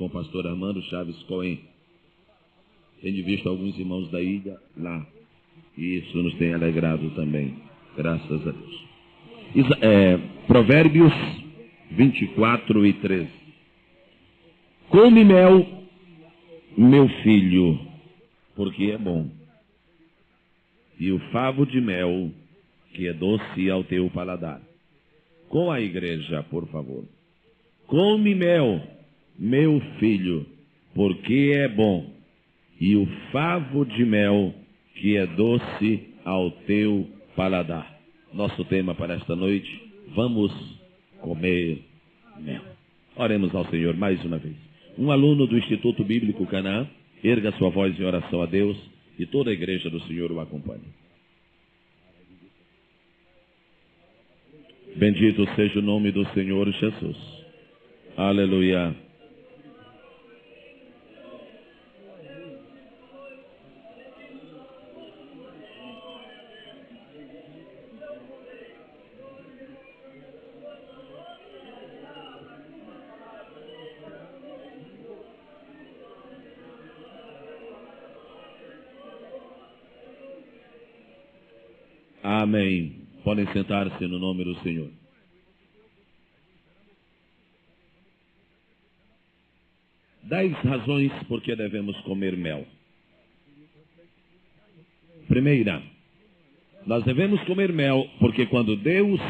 com o pastor Armando Chaves Cohen. Tenho visto alguns irmãos da ilha lá. E isso nos tem alegrado também. Graças a Deus. Provérbios 24:13. Come mel, meu filho, porque é bom. E o favo de mel, que é doce ao teu paladar. Com a igreja, por favor. Come mel, meu filho, porque é bom. E o favo de mel, que é doce ao teu paladar. Nosso tema para esta noite: vamos comer mel. Oremos ao Senhor mais uma vez. Um aluno do Instituto Bíblico Canaã, erga sua voz em oração a Deus e toda a igreja do Senhor o acompanhe. Bendito seja o nome do Senhor Jesus. Aleluia. Amém. Podem sentar-se no nome do Senhor. Dez razões por que devemos comer mel. Primeira, nós devemos comer mel porque quando Deus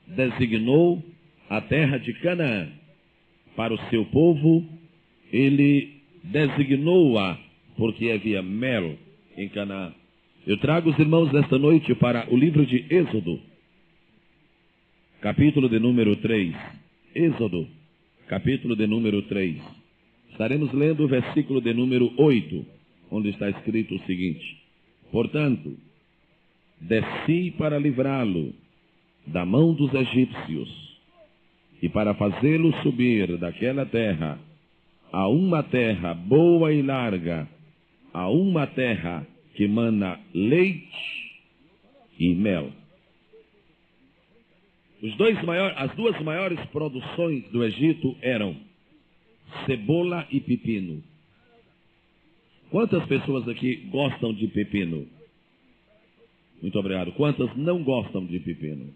designou a terra de Canaã para o seu povo, Ele designou-a porque havia mel em Canaã. Eu trago os irmãos nesta noite para o livro de Êxodo, capítulo de número 3. Êxodo, capítulo de número 3. Estaremos lendo o versículo de número 8, onde está escrito o seguinte: portanto, desci para livrá-lo da mão dos egípcios e para fazê-lo subir daquela terra a uma terra boa e larga, a uma terra que mana leite e mel. As duas maiores produções do Egito eram cebola e pepino. Quantas pessoas aqui gostam de pepino? Muito obrigado. Quantas não gostam de pepino?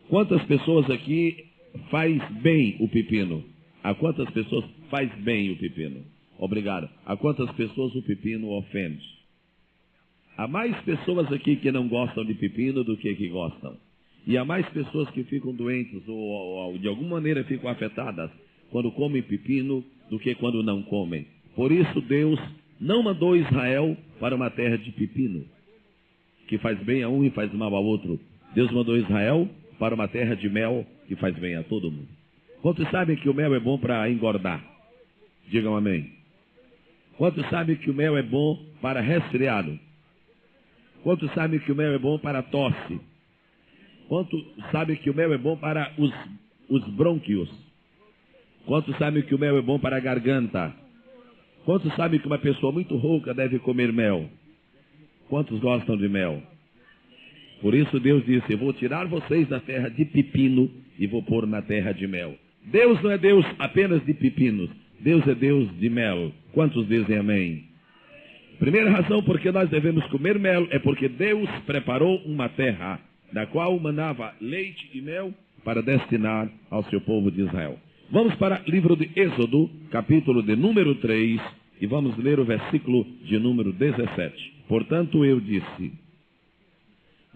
Quantas pessoas aqui faz bem o pepino? A quantas pessoas faz bem o pepino? Obrigado. A quantas pessoas o pepino ofende? Há mais pessoas aqui que não gostam de pepino do que gostam. E há mais pessoas que ficam doentes ou de alguma maneira ficam afetadas quando comem pepino do que quando não comem. Por isso Deus não mandou Israel para uma terra de pepino, que faz bem a um e faz mal ao outro. Deus mandou Israel para uma terra de mel, que faz bem a todo mundo. Quantos sabem que o mel é bom para engordar? Digam amém. Quantos sabem que o mel é bom para resfriado? Quantos sabem que o mel é bom para tosse? Quantos sabem que o mel é bom para os brônquios? Quantos sabem que o mel é bom para a garganta? Quantos sabem que uma pessoa muito rouca deve comer mel? Quantos gostam de mel? Por isso Deus disse: eu vou tirar vocês da terra de pepino e vou pôr na terra de mel. Deus não é Deus apenas de pepinos. Deus é Deus de mel. Quantos dizem amém? Primeira razão por que nós devemos comer mel é porque Deus preparou uma terra da qual manava leite e mel para destinar ao seu povo de Israel. Vamos para o livro de Êxodo, capítulo de número 3, e vamos ler o versículo de número 17. Portanto, eu disse: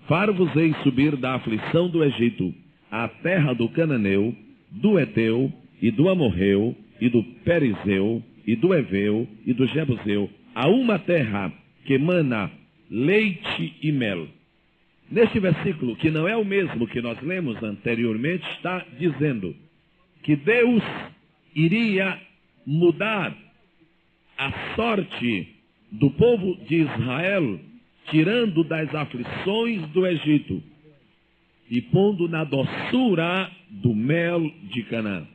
far-vos-ei subir da aflição do Egito à terra do Cananeu, do Eteu e do Amorreu e do Perizeu e do Eveu e do Jebuseu, a uma terra que mana leite e mel. Neste versículo, que não é o mesmo que nós lemos anteriormente, está dizendo que Deus iria mudar a sorte do povo de Israel, tirando das aflições do Egito e pondo na doçura do mel de Canaã.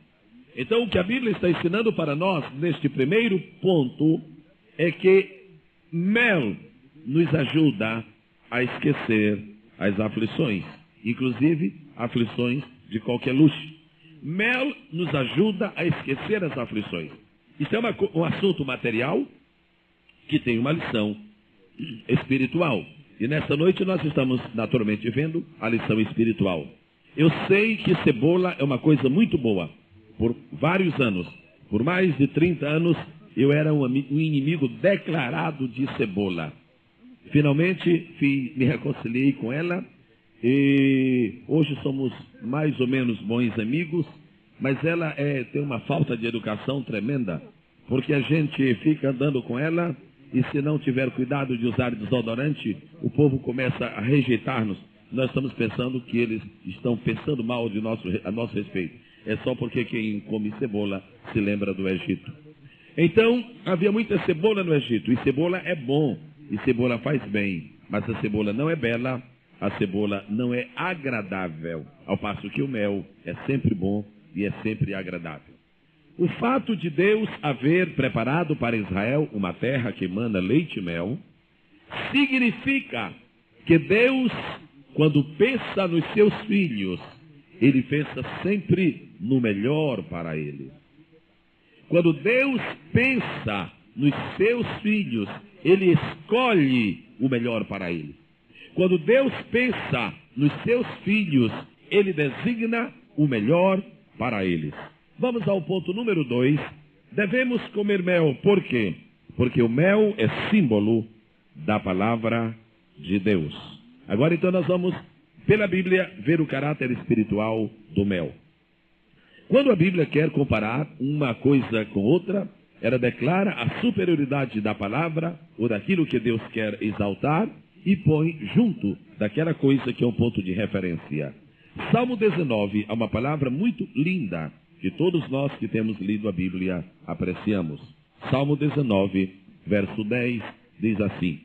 Então, o que a Bíblia está ensinando para nós, neste primeiro ponto, é que mel nos ajuda a esquecer as aflições, inclusive aflições de qualquer luxo. Mel nos ajuda a esquecer as aflições. Isso é um assunto material que tem uma lição espiritual. E nessa noite nós estamos naturalmente vendo a lição espiritual. Eu sei que cebola é uma coisa muito boa. Por vários anos, por mais de 30 anos, eu era um inimigo declarado de cebola. Finalmente me reconciliei com ela e hoje somos mais ou menos bons amigos, mas ela tem uma falta de educação tremenda, porque a gente fica andando com ela e se não tiver cuidado de usar desodorante, o povo começa a rejeitar-nos. Nós estamos pensando que eles estão pensando mal a nosso respeito. É só porque quem come cebola se lembra do Egito. Então, havia muita cebola no Egito, e cebola é bom, e cebola faz bem, mas a cebola não é bela, a cebola não é agradável, ao passo que o mel é sempre bom e é sempre agradável. O fato de Deus haver preparado para Israel uma terra que emana leite e mel, significa que Deus, quando pensa nos seus filhos, Ele pensa sempre no melhor para eles. Quando Deus pensa nos seus filhos, Ele escolhe o melhor para eles. Quando Deus pensa nos seus filhos, Ele designa o melhor para eles. Vamos ao ponto número 2. Devemos comer mel. Por quê? Porque o mel é símbolo da palavra de Deus. Agora então nós vamos, pela Bíblia, ver o caráter espiritual do mel. Quando a Bíblia quer comparar uma coisa com outra, ela declara a superioridade da palavra ou daquilo que Deus quer exaltar e põe junto daquela coisa que é um ponto de referência. Salmo 19 é uma palavra muito linda que todos nós que temos lido a Bíblia apreciamos. Salmo 19, verso 10, diz assim.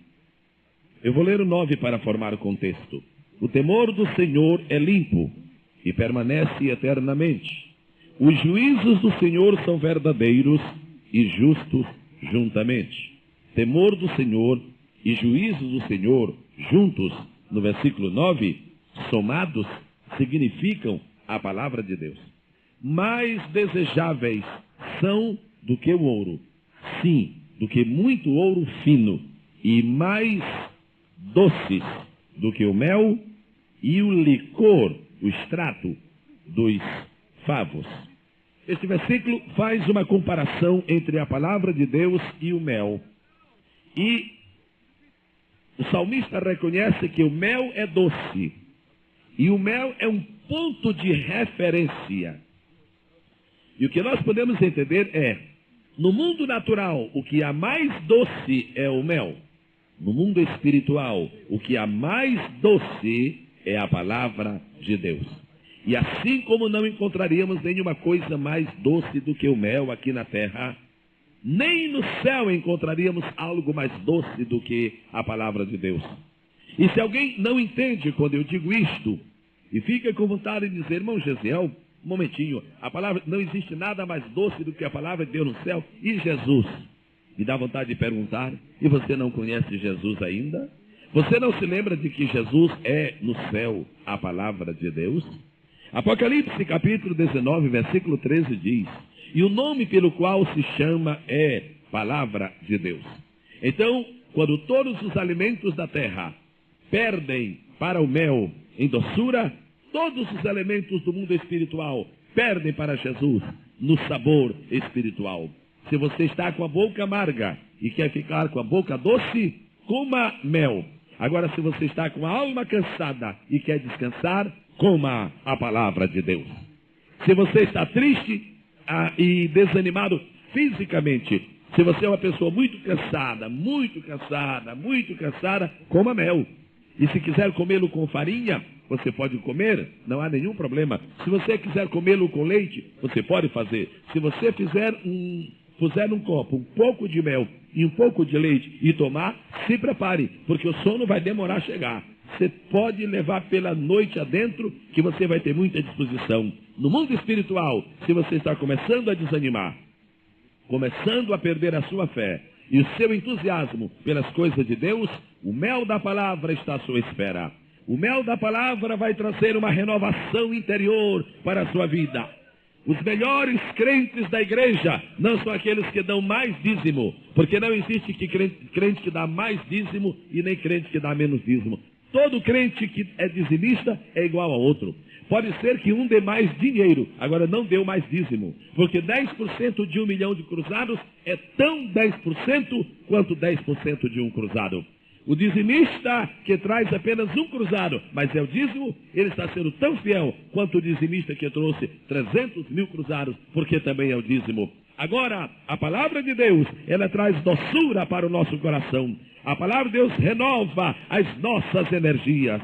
Eu vou ler o 9 para formar o contexto. O temor do Senhor é limpo e permanece eternamente. Os juízos do Senhor são verdadeiros e justos juntamente. Temor do Senhor e juízos do Senhor juntos, no versículo 9, somados, significam a palavra de Deus. Mais desejáveis são do que o ouro, sim, do que muito ouro fino, e mais doces do que o mel e o licor, o extrato dos favos. Este versículo faz uma comparação entre a palavra de Deus e o mel. E o salmista reconhece que o mel é doce. E o mel é um ponto de referência. E o que nós podemos entender é, no mundo natural, o que há mais doce é o mel. No mundo espiritual, o que há mais doce é a palavra de Deus. E assim como não encontraríamos nenhuma coisa mais doce do que o mel aqui na terra, nem no céu encontraríamos algo mais doce do que a palavra de Deus. E se alguém não entende quando eu digo isto, e fica com vontade de dizer, irmão Gesiel, um momentinho, a palavra, não existe nada mais doce do que a palavra de Deus no céu e Jesus. E dá vontade de perguntar, e você não conhece Jesus ainda? Você não se lembra de que Jesus é no céu a palavra de Deus? Apocalipse capítulo 19, versículo 13 diz, e o nome pelo qual se chama é palavra de Deus. Então, quando todos os alimentos da terra perdem para o mel em doçura, todos os elementos do mundo espiritual perdem para Jesus no sabor espiritual. Se você está com a boca amarga e quer ficar com a boca doce, coma mel. Agora, se você está com a alma cansada e quer descansar, coma a palavra de Deus. Se você está triste e desanimado fisicamente, se você é uma pessoa muito cansada, coma mel. E se quiser comê-lo com farinha, você pode comer, não há nenhum problema. Se você quiser comê-lo com leite, você pode fazer. Se você puser num copo um pouco de mel e um pouco de leite e tomar, se prepare, porque o sono vai demorar a chegar. Você pode levar pela noite adentro, que você vai ter muita disposição. No mundo espiritual, se você está começando a desanimar, começando a perder a sua fé e o seu entusiasmo pelas coisas de Deus, o mel da palavra está à sua espera. O mel da palavra vai trazer uma renovação interior para a sua vida. Os melhores crentes da igreja não são aqueles que dão mais dízimo, porque não existe crente que dá mais dízimo e nem crente que dá menos dízimo. Todo crente que é dizimista é igual a outro. Pode ser que um dê mais dinheiro, agora não deu mais dízimo, porque 10% de 1 milhão de cruzados é tão 10% quanto 10% de um cruzado. O dizimista que traz apenas um cruzado, mas é o dízimo, ele está sendo tão fiel quanto o dizimista que trouxe 300 mil cruzados, porque também é o dízimo. Agora, a palavra de Deus, ela traz doçura para o nosso coração. A palavra de Deus renova as nossas energias.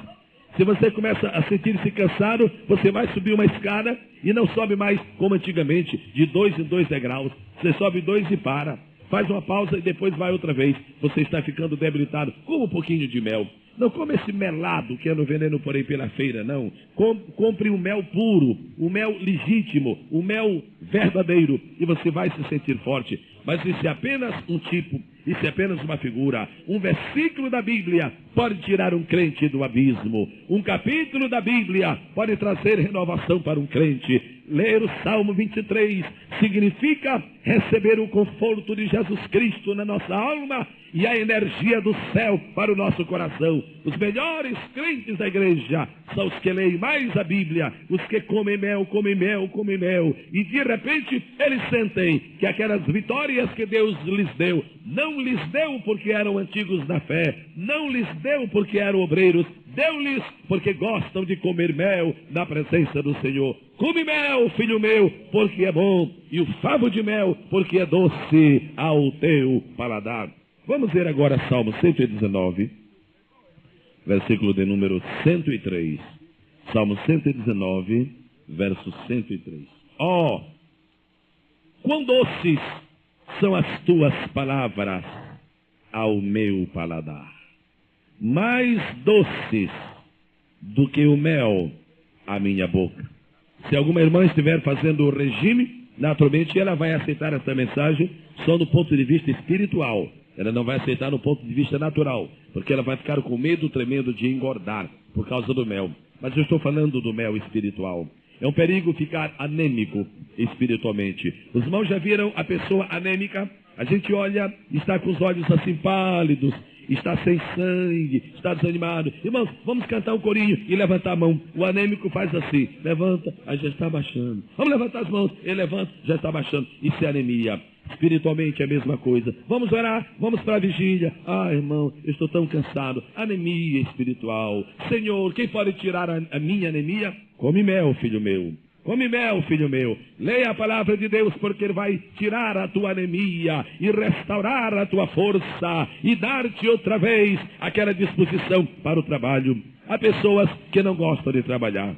Se você começa a sentir-se cansado, você vai subir uma escada e não sobe mais como antigamente, de 2 em 2 degraus. Você sobe 2 e para. Faz uma pausa e depois vai outra vez. Você está ficando debilitado. Coma um pouquinho de mel. Não come esse melado que é no veneno, porém, pela feira, não. Compre um mel puro, um mel legítimo, um mel verdadeiro, e você vai se sentir forte. Mas isso é apenas um tipo, isso é apenas uma figura. Um versículo da Bíblia pode tirar um crente do abismo. Um capítulo da Bíblia pode trazer renovação para um crente. Ler o Salmo 23 significa receber o conforto de Jesus Cristo na nossa alma e a energia do céu para o nosso coração. Os melhores crentes da igreja são os que leem mais a Bíblia, os que comem mel, comem mel, comem mel. E de repente eles sentem que aquelas vitórias que Deus lhes deu, não lhes deu porque eram antigos na fé, não lhes deu porque eram obreiros, deu-lhes porque gostam de comer mel na presença do Senhor. Come mel, filho meu, porque é bom, e o favo de mel, porque é doce ao teu paladar. Vamos ver agora Salmo 119, versículo de número 103. Salmo 119, verso 103. Oh, quão doces são as tuas palavras ao meu paladar, mais doces do que o mel à minha boca. Se alguma irmã estiver fazendo o regime, naturalmente ela vai aceitar essa mensagem só do ponto de vista espiritual. Ela não vai aceitar no ponto de vista natural, porque ela vai ficar com medo tremendo de engordar por causa do mel. Mas eu estou falando do mel espiritual. É um perigo ficar anêmico espiritualmente. Os irmãos já viram a pessoa anêmica? A gente olha e está com os olhos assim pálidos, está sem sangue, está desanimado. Irmãos, vamos cantar um corinho e levantar a mão. O anêmico faz assim, levanta, aí já está baixando. Vamos levantar as mãos, ele levanta, já está baixando. Isso é anemia. Espiritualmente é a mesma coisa. Vamos orar, vamos para a vigília. Ah, irmão, eu estou tão cansado. Anemia espiritual. Senhor, quem pode tirar a minha anemia? Come mel, filho meu. Come mel, filho meu. Leia a palavra de Deus, porque Ele vai tirar a tua anemia e restaurar a tua força e dar-te outra vez aquela disposição para o trabalho. Há pessoas que não gostam de trabalhar.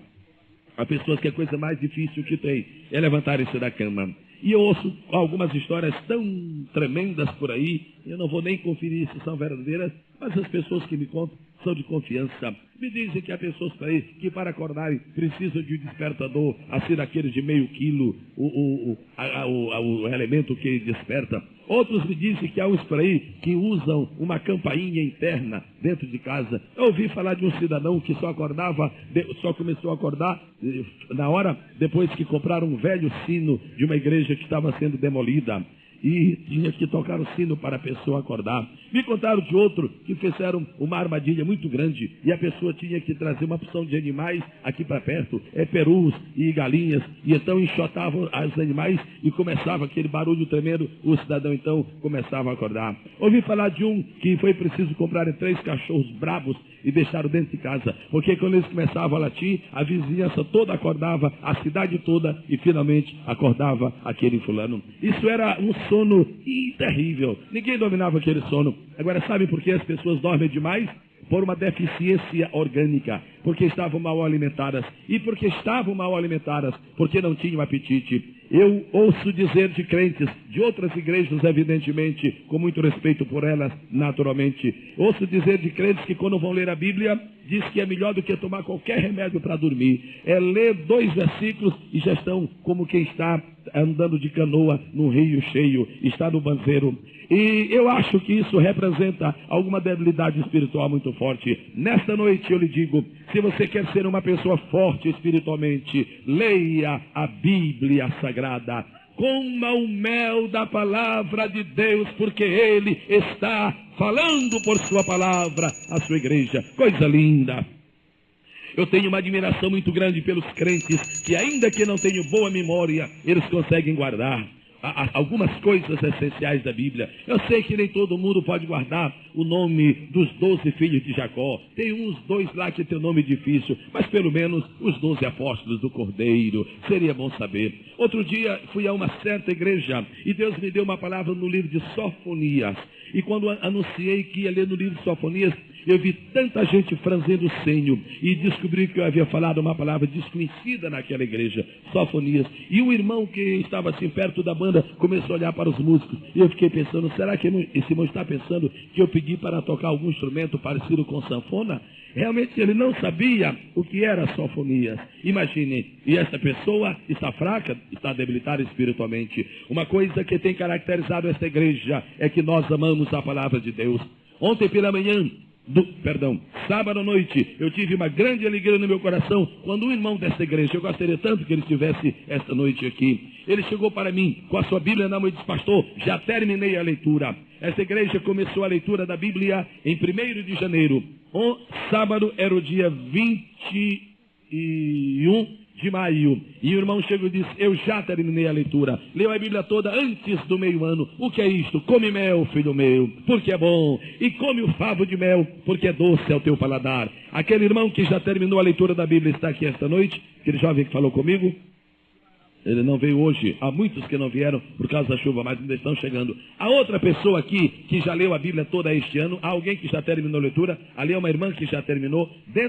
Há pessoas que a coisa mais difícil que tem é levantarem-se da cama. E eu ouço algumas histórias tão tremendas por aí, eu não vou nem conferir se são verdadeiras, mas as pessoas que me contam são de confiança. Me dizem que há pessoas por aí que para acordarem precisam de um despertador, assim daquele de meio quilo, o elemento que desperta. Outros me dizem que há uns por aí que usam uma campainha interna dentro de casa. Eu ouvi falar de um cidadão que só começou a acordar na hora depois que compraram um velho sino de uma igreja que estava sendo demolida. E tinha que tocar o sino para a pessoa acordar. Me contaram de outro que fizeram uma armadilha muito grande e a pessoa tinha que trazer uma porção de animais aqui para perto, perus e galinhas, e então enxotavam os animais e começava aquele barulho tremendo, o cidadão então começava a acordar. Ouvi falar de um que foi preciso comprar 3 cachorros bravos e deixaram dentro de casa, porque quando eles começavam a latir, a vizinhança toda acordava, a cidade toda, e finalmente acordava aquele fulano. Isso era um sono terrível, ninguém dominava aquele sono. Agora, sabe por que as pessoas dormem demais? Por uma deficiência orgânica, porque estavam mal alimentadas. E porque estavam mal alimentadas, porque não tinham apetite. Eu ouço dizer de crentes, de outras igrejas, evidentemente, com muito respeito por elas, naturalmente. Ouço dizer de crentes que quando vão ler a Bíblia, diz que é melhor do que tomar qualquer remédio para dormir. É ler 2 versículos e já estão como quem está andando de canoa num rio cheio, está no banzeiro. E eu acho que isso representa alguma debilidade espiritual muito forte. Nesta noite eu lhe digo, se você quer ser uma pessoa forte espiritualmente, leia a Bíblia Sagrada. Coma o mel da palavra de Deus, porque Ele está falando por sua palavra à sua igreja. Coisa linda. Eu tenho uma admiração muito grande pelos crentes que, ainda que não tenham boa memória, eles conseguem guardar algumas coisas essenciais da Bíblia. Eu sei que nem todo mundo pode guardar o nome dos 12 filhos de Jacó. Tem uns 2 lá que tem um nome difícil, mas pelo menos os 12 apóstolos do Cordeiro. Seria bom saber. Outro dia fui a uma certa igreja e Deus me deu uma palavra no livro de Sofonias. E quando anunciei que ia ler no livro de Sofonias, eu vi tanta gente franzindo o senho e descobri que eu havia falado uma palavra desconhecida naquela igreja, Sofonias. E um irmão que estava assim perto da banda começou a olhar para os músicos. E eu fiquei pensando, será que esse irmão está pensando que eu pedi para tocar algum instrumento parecido com sanfona? Realmente ele não sabia o que era Sofonias. Imaginem, e essa pessoa está fraca, está debilitada espiritualmente. Uma coisa que tem caracterizado esta igreja é que nós amamos a palavra de Deus. Ontem pela manhã, sábado à noite, eu tive uma grande alegria no meu coração quando um irmão desta igreja, eu gostaria tanto que ele estivesse esta noite aqui, ele chegou para mim com a sua Bíblia na mão e disse, pastor, já terminei a leitura. Essa igreja começou a leitura da Bíblia em 1º de janeiro. O sábado era o dia 21 de maio. E o irmão chegou e disse, eu já terminei a leitura. Leu a Bíblia toda antes do meio-ano. O que é isto? Come mel, filho meu, porque é bom. E come o favo de mel, porque é doce ao teu paladar. Aquele irmão que já terminou a leitura da Bíblia está aqui esta noite. Aquele jovem que falou comigo. Ele não veio hoje. Há muitos que não vieram por causa da chuva, mas ainda estão chegando. Há outra pessoa aqui que já leu a Bíblia toda este ano. Há alguém que já terminou a leitura. Ali é uma irmã que já terminou.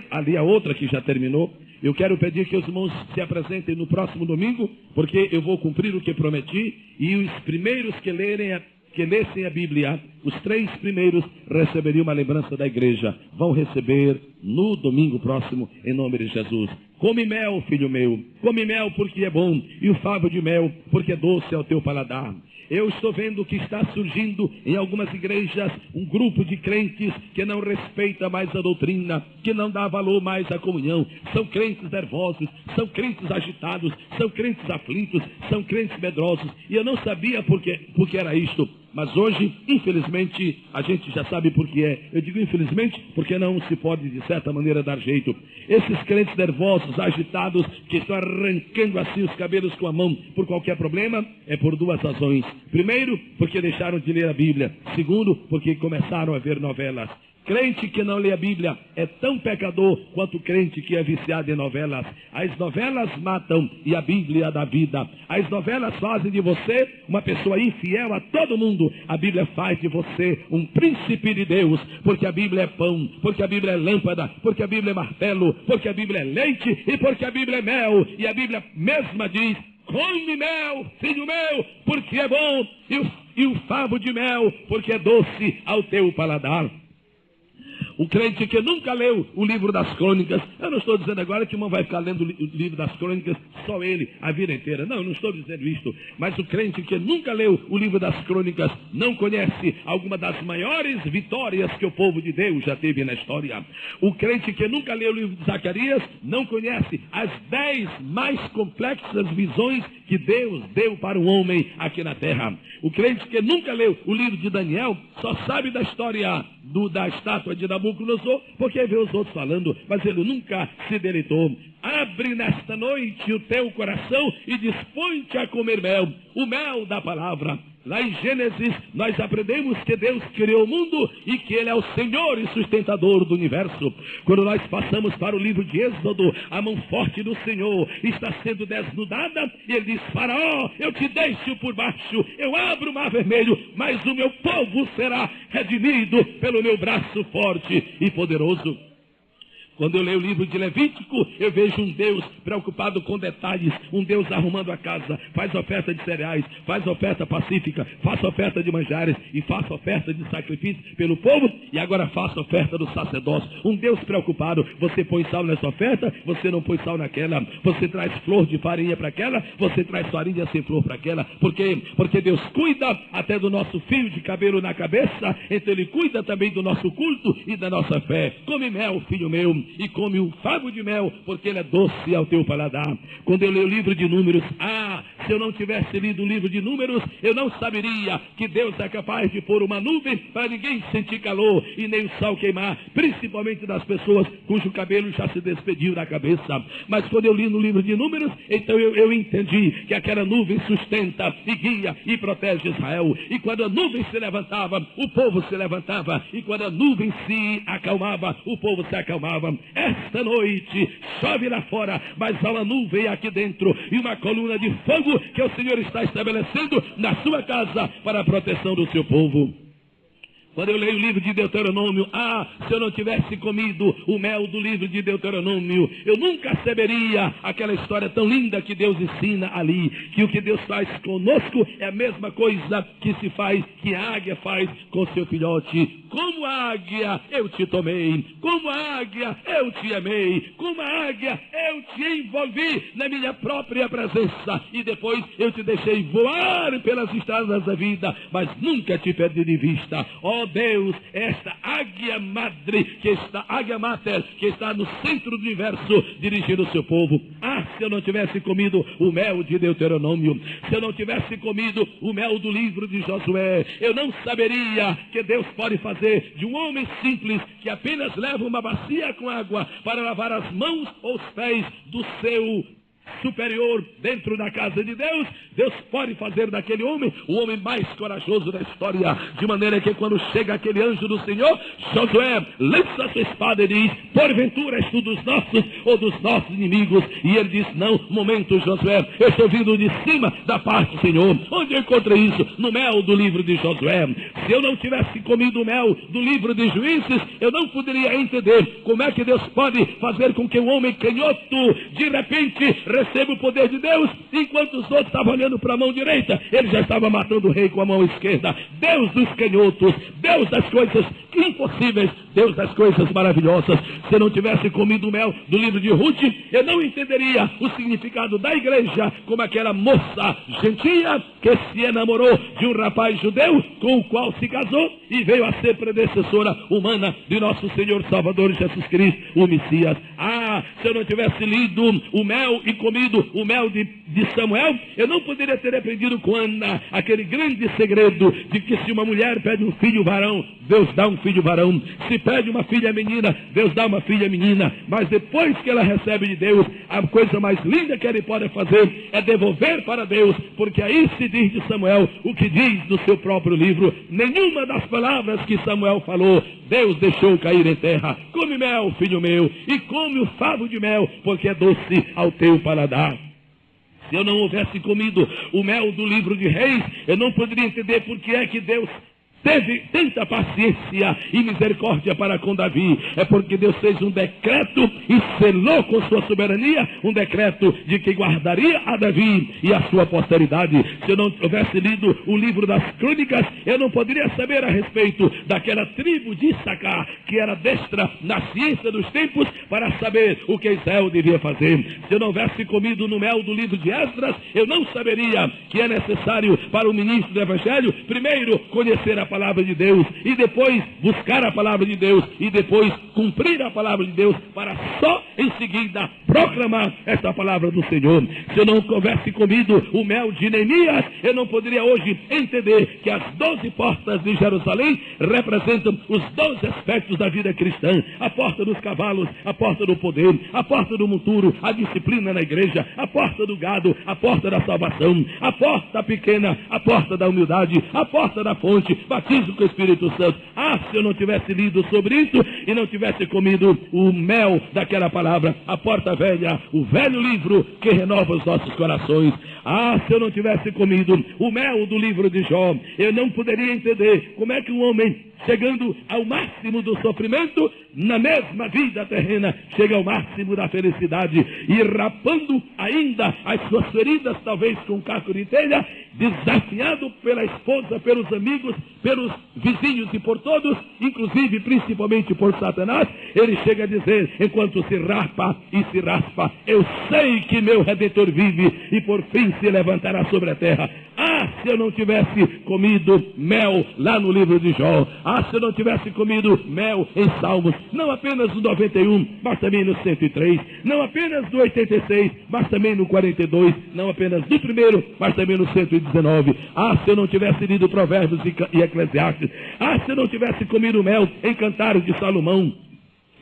Ali há outra que já terminou. Eu quero pedir que os irmãos se apresentem no próximo domingo, porque eu vou cumprir o que prometi. E os primeiros que lessem a Bíblia, os 3 primeiros receberiam uma lembrança da igreja. Vão receber no domingo próximo, em nome de Jesus. Come mel, filho meu, come mel porque é bom, e o favo de mel porque é doce ao teu paladar. Eu estou vendo que está surgindo em algumas igrejas um grupo de crentes que não respeita mais a doutrina, que não dá valor mais à comunhão. São crentes nervosos, são crentes agitados, são crentes aflitos, são crentes medrosos. E eu não sabia por que era isto. Mas hoje, infelizmente, a gente já sabe por que é. Eu digo infelizmente porque não se pode, de certa maneira, dar jeito. Esses crentes nervosos, agitados, que estão arrancando assim os cabelos com a mão por qualquer problema, é por 2 razões. Primeiro, porque deixaram de ler a Bíblia. Segundo, porque começaram a ver novelas. Crente que não lê a Bíblia é tão pecador quanto crente que é viciado em novelas. As novelas matam e a Bíblia dá vida. As novelas fazem de você uma pessoa infiel a todo mundo. A Bíblia faz de você um príncipe de Deus, porque a Bíblia é pão, porque a Bíblia é lâmpada, porque a Bíblia é martelo, porque a Bíblia é leite e porque a Bíblia é mel. E a Bíblia mesma diz, come mel, filho meu, porque é bom, e o favo de mel, porque é doce ao teu paladar. Um crente que nunca leu o livro das crônicas. Eu não estou dizendo agora que o irmão vai ficar lendo o livro das crônicas, só ele, a vida inteira. Não, eu não estou dizendo isto. Mas o crente que nunca leu o livro das crônicas não conhece alguma das maiores vitórias que o povo de Deus já teve na história. O crente que nunca leu o livro de Zacarias não conhece as 10 mais complexas visões que Deus deu para o homem aqui na terra. O crente que nunca leu o livro de Daniel só sabe da história da estátua de Nabucodonosor, porque vê os outros falando, mas ele nunca se deleitou. Abre nesta noite o teu coração e dispõe-te a comer mel, o mel da palavra. Lá em Gênesis, nós aprendemos que Deus criou o mundo e que Ele é o Senhor e sustentador do universo. Quando nós passamos para o livro de Êxodo, a mão forte do Senhor está sendo desnudada e Ele diz, Faraó, eu te deixo por baixo, eu abro o mar vermelho, mas o meu povo será redimido pelo meu braço forte e poderoso. Quando eu leio o livro de Levítico, eu vejo um Deus preocupado com detalhes, um Deus arrumando a casa, faz oferta de cereais, faz oferta pacífica, faz oferta de manjares e faz oferta de sacrifício pelo povo, e agora faça oferta do sacerdócio. Um Deus preocupado, você põe sal nessa oferta, você não põe sal naquela, você traz flor de farinha para aquela, você traz farinha sem flor para aquela. Por quê? Porque Deus cuida até do nosso fio de cabelo na cabeça, então Ele cuida também do nosso culto e da nossa fé. Come mel, filho meu, e come um favo de mel, porque ele é doce ao teu paladar. Quando eu leio o livro de Números, se eu não tivesse lido o livro de Números, eu não saberia que Deus é capaz de pôr uma nuvem para ninguém sentir calor e nem o sol queimar, principalmente das pessoas cujo cabelo já se despediu da cabeça. Mas quando eu li no livro de Números, então eu entendi que aquela nuvem sustenta e guia e protege Israel. E quando a nuvem se levantava, o povo se levantava, e quando a nuvem se acalmava, o povo se acalmava. Esta noite chove lá fora, mas há uma nuvem aqui dentro e uma coluna de fogo que o Senhor está estabelecendo na sua casa para a proteção do seu povo. Quando eu leio o livro de Deuteronômio, se eu não tivesse comido o mel do livro de Deuteronômio, eu nunca saberia aquela história tão linda que Deus ensina ali, que o que Deus faz conosco é a mesma coisa que a águia faz com seu filhote. Como a águia eu te tomei, como a águia eu te amei, como a águia eu te envolvi na minha própria presença, e depois eu te deixei voar pelas estradas da vida, mas nunca te perdi de vista. Ó Deus, esta águia madre, águia mater, que está no centro do universo, dirigindo o seu povo. Se eu não tivesse comido o mel de Deuteronômio, se eu não tivesse comido o mel do livro de Josué, eu não saberia que Deus pode fazer de um homem simples, que apenas leva uma bacia com água para lavar as mãos ou os pés do seu superior dentro da casa de Deus. Deus pode fazer daquele homem o homem mais corajoso da história, de maneira que quando chega aquele anjo do Senhor, Josué lança a sua espada e diz: porventura és tu dos nossos ou dos nossos inimigos? E ele diz: não, momento, Josué, eu estou vindo de cima da parte do Senhor. Onde eu encontrei isso? No mel do livro de Josué. Se eu não tivesse comido o mel do livro de Juízes, eu não poderia entender como é que Deus pode fazer com que um homem canhoto de repente receba o poder de Deus, enquanto os outros estavam olhando para a mão direita, ele já estava matando o rei com a mão esquerda. Deus dos canhotos, Deus das coisas impossíveis, Deus das coisas maravilhosas. Se eu não tivesse comido o mel do livro de Ruth, eu não entenderia o significado da igreja como aquela moça gentia que se enamorou de um rapaz judeu com o qual se casou e veio a ser predecessora humana de nosso Senhor Salvador Jesus Cristo, o Messias. Se eu não tivesse lido o mel e comido o mel de Samuel, eu não poderia ter aprendido com Ana aquele grande segredo de que se uma mulher pede um filho varão, Deus dá um filho varão. Se pede uma filha menina, Deus dá uma filha menina. Mas depois que ela recebe de Deus, a coisa mais linda que ele pode fazer é devolver para Deus, porque aí se diz de Samuel o que diz no seu próprio livro: nenhuma das palavras que Samuel falou, Deus deixou cair em terra. Come mel, filho meu, e come o favo de mel, porque é doce ao teu paladar. Se eu não houvesse comido o mel do livro de Reis, eu não poderia entender por que é que Deus teve tanta paciência e misericórdia para com Davi. É porque Deus fez um decreto e selou com sua soberania um decreto de que guardaria a Davi e a sua posteridade. Se eu não houvesse lido o livro das crônicas, eu não poderia saber a respeito daquela tribo de Issacar, que era destra na ciência dos tempos para saber o que Israel devia fazer. Se eu não houvesse comido no mel do livro de Esdras, eu não saberia que é necessário para o ministro do Evangelho primeiro conhecer a palavra de Deus, e depois buscar a palavra de Deus, e depois cumprir a palavra de Deus, para só em seguida proclamar esta palavra do Senhor. Se eu não houvesse comido o mel de Neemias, eu não poderia hoje entender que as 12 portas de Jerusalém representam os 12 aspectos da vida cristã: a porta dos cavalos, a porta do poder, a porta do monturo, a disciplina na igreja, a porta do gado, a porta da salvação, a porta pequena, a porta da humildade, a porta da fonte, batismo com o Espírito Santo. Se eu não tivesse lido sobre isso e não tivesse comido o mel daquela palavra, a porta velha, o velho livro que renova os nossos corações. Se eu não tivesse comido o mel do livro de Jó, eu não poderia entender como é que um homem chegando ao máximo do sofrimento, na mesma vida terrena, chega ao máximo da felicidade, e rapando ainda as suas feridas, talvez com caco de telha, desafiado pela esposa, pelos amigos, pelos vizinhos e por todos, inclusive principalmente por Satanás, ele chega a dizer, enquanto se rapa e se raspa, eu sei que meu Redentor vive e por fim se levantará sobre a terra. Ah, se eu não tivesse comido mel lá no livro de Jó. Ah, se eu não tivesse comido mel em Salmos, não apenas no 91, mas também no 103, não apenas no 86, mas também no 42, não apenas no primeiro, mas também no 119. Ah, se eu não tivesse lido Provérbios e Eclesiastes. Ah, se eu não tivesse comido mel em Cantares de Salomão.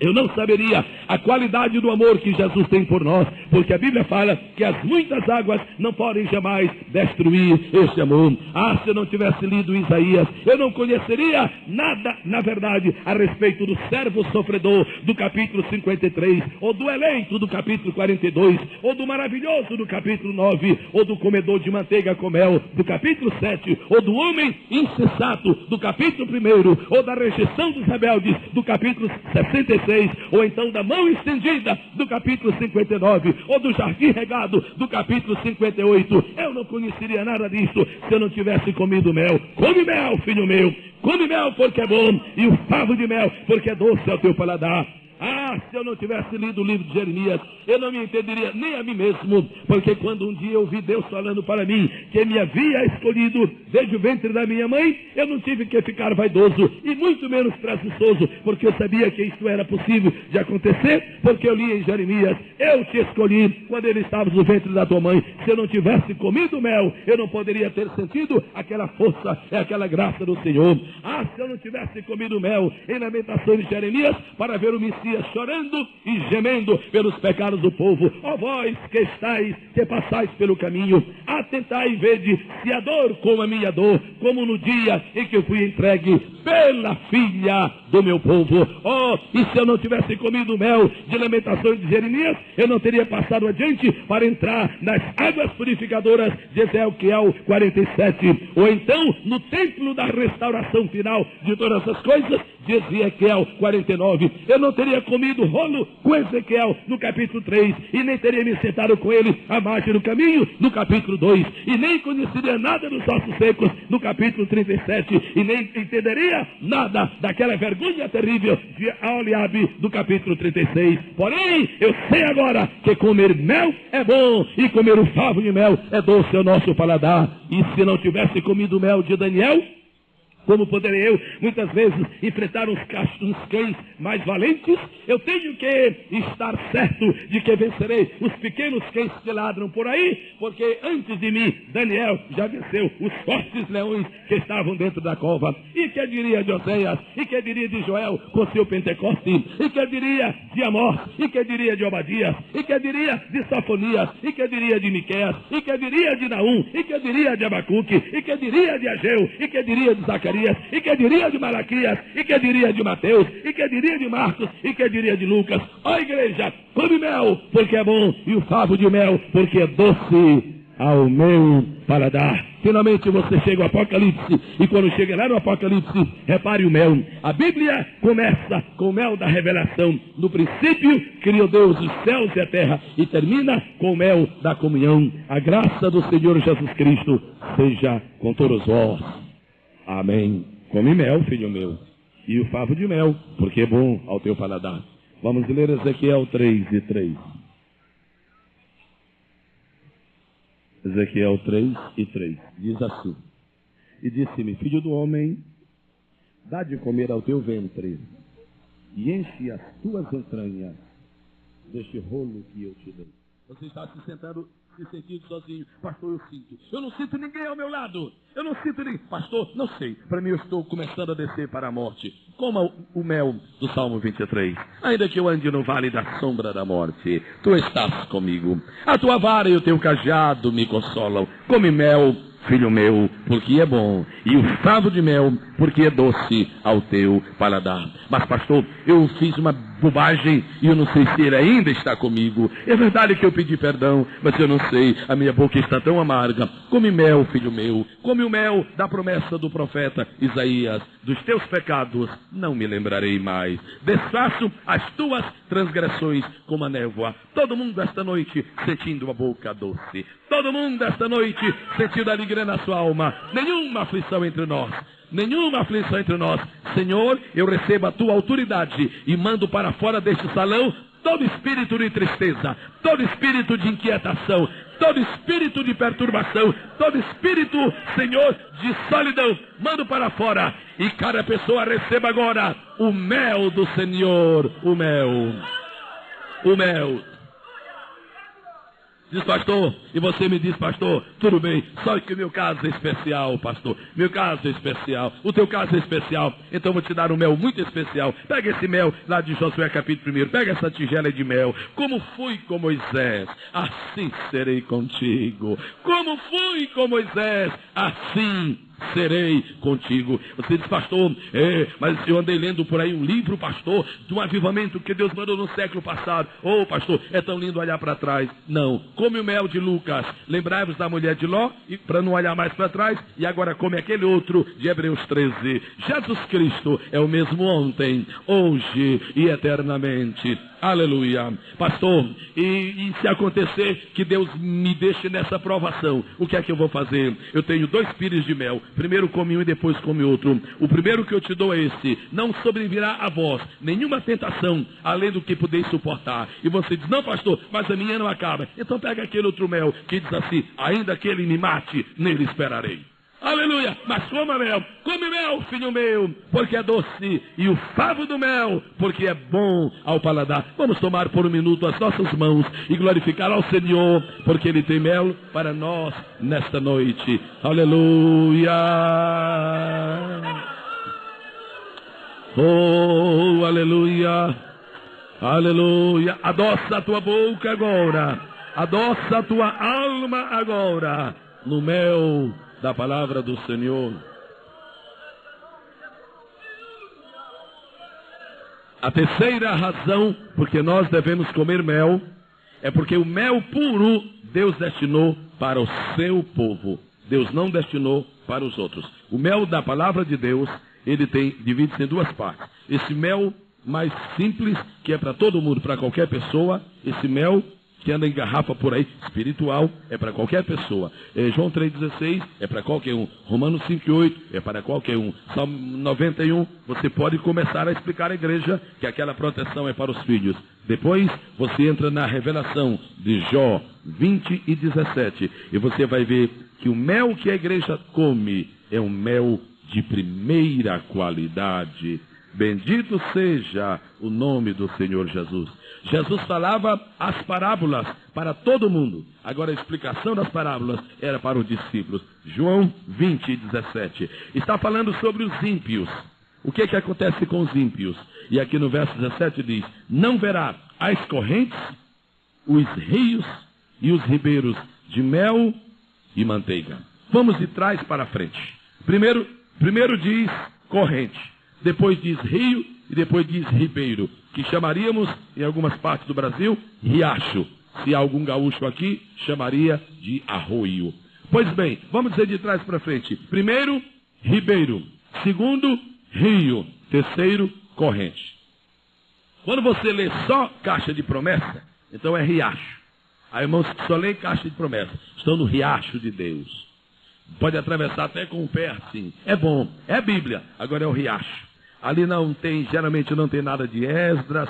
Eu não saberia a qualidade do amor que Jesus tem por nós, porque a Bíblia fala que as muitas águas não podem jamais destruir este amor. Ah, se eu não tivesse lido Isaías, eu não conheceria nada, na verdade, a respeito do servo sofredor do capítulo 53, ou do eleito do capítulo 42, ou do maravilhoso do capítulo 9, ou do comedor de manteiga com mel do capítulo 7, ou do homem insensato do capítulo 1, ou da rejeição dos rebeldes do capítulo 66, ou então da mão estendida do capítulo 59, ou do jardim regado do capítulo 58. Eu não conheceria nada disso se eu não tivesse comido mel. Come mel, filho meu, come mel porque é bom, e o favo de mel porque é doce ao teu paladar. Ah, se eu não tivesse lido o livro de Jeremias, eu não me entenderia nem a mim mesmo, porque quando um dia eu vi Deus falando para mim que me havia escolhido desde o ventre da minha mãe, eu não tive que ficar vaidoso e muito menos presunçoso, porque eu sabia que isto era possível de acontecer, porque eu li em Jeremias, eu te escolhi quando ele estava no ventre da tua mãe. Se eu não tivesse comido mel, eu não poderia ter sentido aquela força e aquela graça do Senhor. Ah, se eu não tivesse comido mel em Lamentações de Jeremias, para ver o Messias chorando e gemendo pelos pecados do povo. Ó vós que passais pelo caminho, atentai e vede se a dor como a minha dor, como no dia em que eu fui entregue pela filha do meu povo. Oh, e se eu não tivesse comido mel de Lamentações de Jeremias, eu não teria passado adiante para entrar nas águas purificadoras de Ezequiel 47, ou então no templo da restauração final de todas as coisas de Ezequiel 49. Eu não teria comido rolo com Ezequiel no capítulo 3, e nem teria me sentado com ele à margem do caminho no capítulo 2, e nem conheceria nada dos ossos secos no capítulo 37, e nem entenderia nada daquela vergonha terrível de Oliabe do capítulo 36. Porém, eu sei agora que comer mel é bom, e comer o favo de mel é doce ao nosso paladar. E se não tivesse comido mel de Daniel, como poderei eu, muitas vezes, enfrentar uns cães mais valentes? Eu tenho que estar certo de que vencerei os pequenos cães que ladram por aí, porque antes de mim, Daniel já venceu os fortes leões que estavam dentro da cova. E que diria de Oséias? E que diria de Joel com seu Pentecoste? E que diria de Amós? E que diria de Obadias? E que diria de Sofonias? E que diria de Miqueias? E que diria de Naum? E que diria de Abacuque? E que diria de Ageu? E que diria de Zacarias? E que diria de Malaquias? E que diria de Mateus? E que diria de Marcos? E que diria de Lucas? Ó igreja, come mel, porque é bom, e o favo de mel, porque é doce ao meu paladar. Finalmente você chega ao Apocalipse, e quando chega lá no Apocalipse, repare o mel. A Bíblia começa com o mel da revelação. No princípio criou Deus os céus e a terra, e termina com o mel da comunhão. A graça do Senhor Jesus Cristo seja com todos vós. Amém. Come mel, filho meu, e o favo de mel, porque é bom ao teu paladar. Vamos ler Ezequiel 3:3. Ezequiel 3:3. Diz assim: e disse-me, filho do homem, dá de comer ao teu ventre, e enche as tuas entranhas deste rolo que eu te dei. Você está se sentando, se sentindo sozinho. Pastor, eu sinto. Eu não sinto ninguém ao meu lado. Eu não sinto ninguém. Pastor, não sei. Para mim eu estou começando a descer para a morte. Coma o mel do Salmo 23. Ainda que eu ande no vale da sombra da morte, tu estás comigo. A tua vara e o teu cajado me consolam. Come mel, filho meu, porque é bom, e o favo de mel, porque é doce ao teu paladar. Mas pastor, eu fiz uma bobagem e eu não sei se ele ainda está comigo. É verdade que eu pedi perdão, mas eu não sei, a minha boca está tão amarga. Come mel, filho meu, come o mel da promessa do profeta Isaías. Dos teus pecados não me lembrarei mais. Desfaço as tuas transgressões como a névoa. Todo mundo esta noite sentindo a boca doce. Todo mundo esta noite sentindo alegria na sua alma. Nenhuma aflição entre nós. Nenhuma aflição entre nós. Senhor, eu recebo a tua autoridade e mando para fora deste salão todo espírito de tristeza, todo espírito de inquietação, todo espírito de perturbação, todo espírito, Senhor, de solidão. Mando para fora e cada pessoa receba agora o mel do Senhor. O mel. O mel. Diz, pastor, e você me diz, pastor, tudo bem, só que o meu caso é especial, pastor, meu caso é especial, o teu caso é especial, então eu vou te dar um mel muito especial. Pega esse mel lá de Josué capítulo 1, pega essa tigela de mel. Como fui com Moisés, assim serei contigo. Como fui com Moisés, assim serei contigo. Você diz, pastor, mas eu andei lendo por aí um livro, pastor, de um avivamento que Deus mandou no século passado. Oh, pastor, é tão lindo olhar para trás. Não, come o mel de Lucas, lembrai-vos da mulher de Ló, para não olhar mais para trás, e agora come aquele outro de Hebreus 13. Jesus Cristo é o mesmo ontem, hoje e eternamente. Aleluia. Pastor, e se acontecer que Deus me deixe nessa provação, o que é que eu vou fazer? Eu tenho 2 pires de mel, primeiro come um e depois come outro. O primeiro que eu te dou é esse: não sobrevirá a vós nenhuma tentação além do que podeis suportar. E você diz, não, pastor, mas a minha não acaba. Então pega aquele outro mel que diz assim: ainda que ele me mate, nele esperarei. Aleluia, mas come mel, filho meu, porque é doce, e o favo do mel, porque é bom ao paladar. Vamos tomar por um minuto as nossas mãos e glorificar ao Senhor, porque Ele tem mel para nós nesta noite. Aleluia. Oh, aleluia, aleluia. Adoça a tua boca agora, adoça a tua alma agora, no mel da palavra do Senhor. A terceira razão porque nós devemos comer mel é porque o mel puro Deus destinou para o seu povo. Deus não destinou para os outros. O mel da palavra de Deus, ele divide-se em 2 partes. Esse mel mais simples, que é para todo mundo, para qualquer pessoa. Esse mel que anda em garrafa por aí, espiritual, é para qualquer pessoa. João 3,16 é para qualquer um. Romanos 5,8 é para qualquer um. Salmo 91, você pode começar a explicar à igreja que aquela proteção é para os filhos. Depois você entra na revelação de Jó 20 e 17 e você vai ver que o mel que a igreja come é um mel de primeira qualidade. Bendito seja o nome do Senhor Jesus. Jesus falava as parábolas para todo mundo. Agora a explicação das parábolas era para os discípulos. João 20, 17. Está falando sobre os ímpios. O que acontece com os ímpios? E aqui no verso 17 diz: não verá as correntes, os rios e os ribeiros de mel e manteiga. Vamos de trás para frente. Primeiro diz corrente, depois diz rio e depois diz ribeiro, que chamaríamos, em algumas partes do Brasil, riacho. Se há algum gaúcho aqui, chamaria de arroio. Pois bem, vamos dizer de trás para frente. Primeiro, ribeiro. Segundo, rio. Terceiro, corrente. Quando você lê só caixa de promessa, então é riacho. Há irmãos que só lêem caixa de promessa, estão no riacho de Deus. Pode atravessar até com o pé assim. É bom, é Bíblia, agora é o riacho. Ali geralmente não tem nada de Esdras,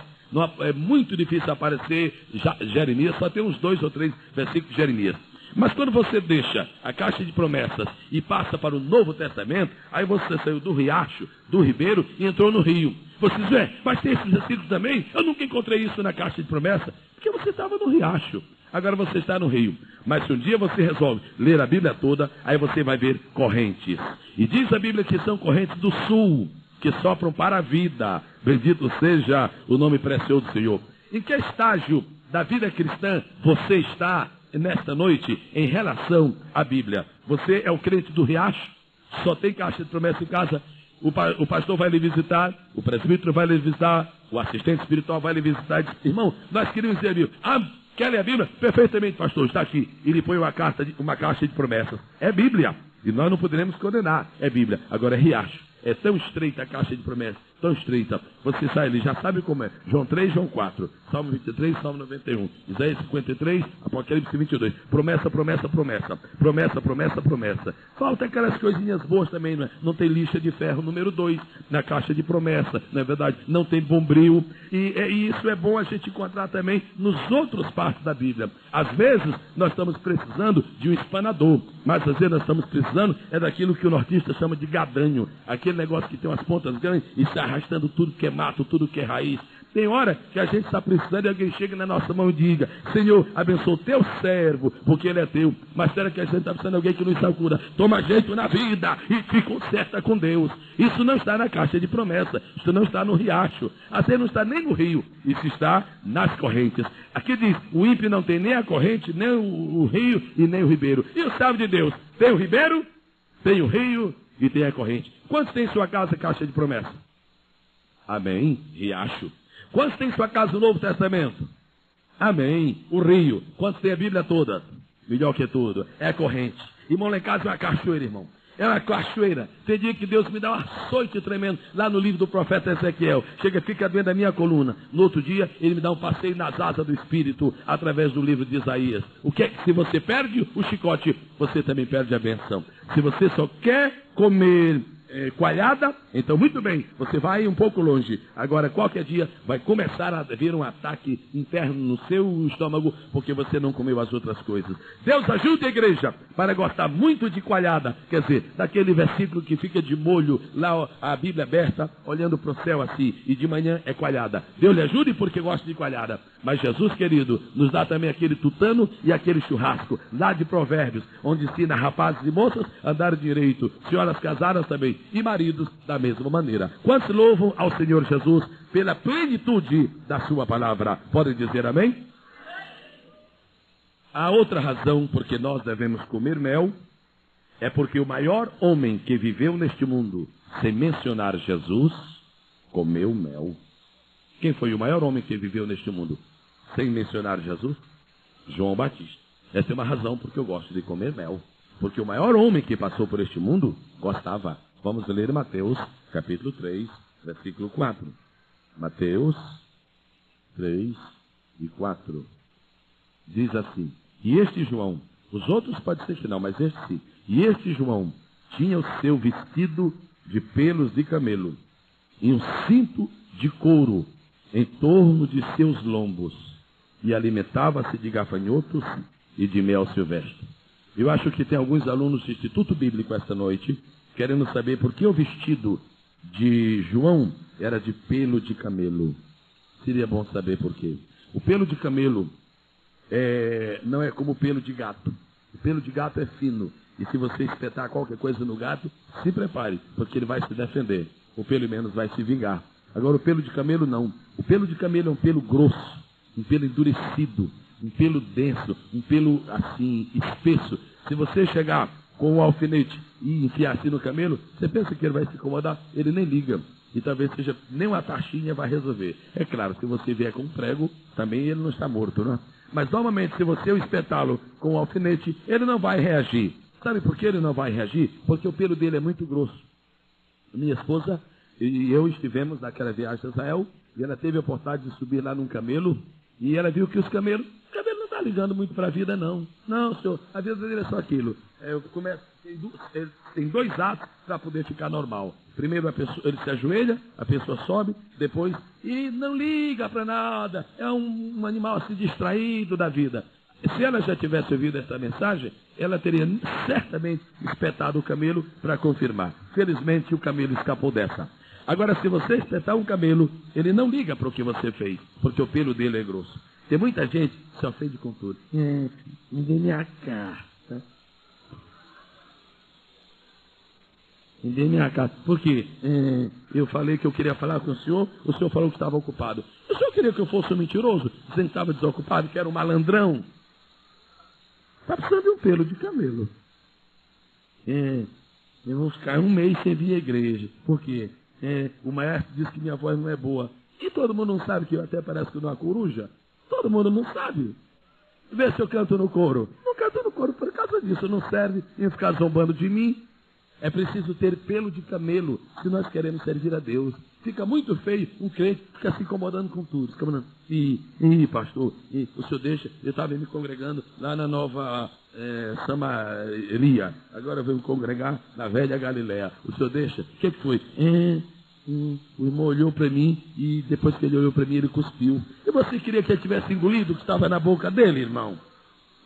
é muito difícil aparecer Jeremias, só tem uns 2 ou 3 versículos de Jeremias. Mas quando você deixa a caixa de promessas e passa para o Novo Testamento, aí você saiu do riacho, do ribeiro e entrou no rio. Você diz, mas tem esses versículos também? Eu nunca encontrei isso na caixa de promessa, porque você estava no riacho. Agora você está no rio. Mas se um dia você resolve ler a Bíblia toda, aí você vai ver correntes. E diz a Bíblia que são correntes do sul, que sopram para a vida. Bendito seja o nome precioso do Senhor. Em que estágio da vida cristã você está nesta noite em relação à Bíblia? Você é o crente do riacho? Só tem caixa de promessa em casa? o pastor vai lhe visitar, o presbítero vai lhe visitar, o assistente espiritual vai lhe visitar e diz, irmão, nós queremos ler a Bíblia. Ah, quer ler a Bíblia? Perfeitamente, pastor, está aqui. E ele põe uma caixa de promessas. É Bíblia. E nós não poderemos condenar. É Bíblia. Agora é riacho. É tão estreita a caixa de promessas, tão estreita. Você sai ali, já sabe como é. João 3, João 4, Salmo 23, Salmo 91, Isaías 53, Apocalipse 22. Promessa, promessa, promessa. Promessa, promessa, promessa. Falta aquelas coisinhas boas também, não é? Não tem lixa de ferro número 2 na caixa de promessa, não é verdade? Não tem bombril. E isso é bom a gente encontrar também nos outros partes da Bíblia. Às vezes, nós estamos precisando de um espanador, mas às vezes nós estamos precisando daquilo que o nortista chama de gadanho. Aquele negócio que tem umas pontas grandes e está arrastando tudo que é mato, tudo que é raiz. Tem hora que a gente está precisando e alguém chega na nossa mão e diga, Senhor, abençoa o teu servo, porque ele é teu. Mas será que a gente está precisando de alguém que nos sacuda? Toma jeito na vida e te conserta com Deus. Isso não está na caixa de promessa. Isso não está no riacho. Até não está nem no rio. Isso está nas correntes. Aqui diz, o ímpio não tem nem a corrente, nem o rio e nem o ribeiro. E o servo de Deus? Tem o ribeiro, tem o rio e tem a corrente. Quantos tem em sua casa caixa de promessa? Amém. Riacho. Quantos tem em sua casa o Novo Testamento? Amém. O rio. Quantos tem a Bíblia toda? Melhor que tudo. É a corrente. Irmão, lá em casa é uma cachoeira, irmão. É uma cachoeira. Tem dia que Deus me dá um açoite tremendo. Lá no livro do profeta Ezequiel. Chega, fica dentro da minha coluna. No outro dia, ele me dá um passeio nas asas do Espírito, através do livro de Isaías. O que é que se você perde o chicote, você também perde a benção. Se você só quer comer coalhada, então muito bem, você vai um pouco longe. Agora, qualquer dia, vai começar a haver um ataque interno no seu estômago, porque você não comeu as outras coisas. Deus ajude a igreja para gostar muito de coalhada, quer dizer, daquele versículo que fica de molho, lá a Bíblia aberta, olhando para o céu assim, e de manhã é coalhada. Deus lhe ajude porque gosta de coalhada. Mas Jesus, querido, nos dá também aquele tutano e aquele churrasco, lá de Provérbios, onde ensina rapazes e moças a andar direito, senhoras casadas também, e maridos da mesma maneira. Quantos louvam ao Senhor Jesus pela plenitude da sua palavra? Podem dizer amém? A outra razão porque nós devemos comer mel é porque o maior homem que viveu neste mundo, sem mencionar Jesus, comeu mel. Quem foi o maior homem que viveu neste mundo, sem mencionar Jesus? João Batista. Essa é uma razão porque eu gosto de comer mel. Porque o maior homem que passou por este mundo gostava. Vamos ler Mateus, capítulo 3, versículo 4. Mateus 3 e 4. Diz assim, e este João, os outros pode ser que não, mas este sim. E este João tinha o seu vestido de pelos de camelo e um cinto de couro em torno de seus lombos e alimentava-se de gafanhotos e de mel silvestre. Eu acho que tem alguns alunos do Instituto Bíblico esta noite querendo saber por que o vestido de João era de pelo de camelo. Seria bom saber por quê. O pelo de camelo não é como o pelo de gato. O pelo de gato é fino. E se você espetar qualquer coisa no gato, se prepare, porque ele vai se defender. Ou pelo menos vai se vingar. Agora o pelo de camelo não. O pelo de camelo é um pelo grosso, um pelo endurecido, um pelo denso, um pelo assim, espesso. Se você chegar com o alfinete e enfiar assim no camelo, você pensa que ele vai se incomodar? Ele nem liga. E talvez seja nem uma taxinha vai resolver. É claro, se você vier com um prego, também ele não está morto, não é? Mas normalmente, se você o espetá-lo com o alfinete, ele não vai reagir. Sabe por que ele não vai reagir? Porque o pelo dele é muito grosso. Minha esposa e eu estivemos naquela viagem a Israel, e ela teve a oportunidade de subir lá num camelo, e ela viu que o camelo não está ligando muito para a vida, não. Não, senhor, a vida dele é só aquilo. Tem dois atos para poder ficar normal. Primeiro ele se ajoelha, a pessoa sobe, depois, e não liga para nada. É um animal assim distraído da vida. Se ela já tivesse ouvido essa mensagem, ela teria certamente espetado o camelo para confirmar. Felizmente o camelo escapou dessa. Agora, se você espetar um camelo, ele não liga para o que você fez, porque o pelo dele é grosso. Tem muita gente que se ofende com tudo. Me dê minha carta. Me dê minha carta. Por quê? Eu falei que eu queria falar com o senhor falou que estava ocupado. O senhor queria que eu fosse um mentiroso, dizendo que estava desocupado, que era um malandrão? Está precisando de um pelo de camelo. eu vou ficar um mês sem vir à igreja. Por quê? O maestro disse que minha voz não é boa. E todo mundo não sabe que eu até pareço que eu dou uma coruja? Todo mundo não sabe. Vê se eu canto no coro. Não canto no coro por causa disso. Não serve em ficar zombando de mim. É preciso ter pelo de camelo se nós queremos servir a Deus. Fica muito feio um crente ficar se incomodando com tudo. Pastor, o senhor deixa. Eu estava me congregando lá na Nova Samaria. Agora eu venho me congregar na Velha Galileia. O senhor deixa? O que foi? O irmão olhou para mim e depois que ele olhou para mim, ele cuspiu. E você queria que ele tivesse engolido o que estava na boca dele, irmão?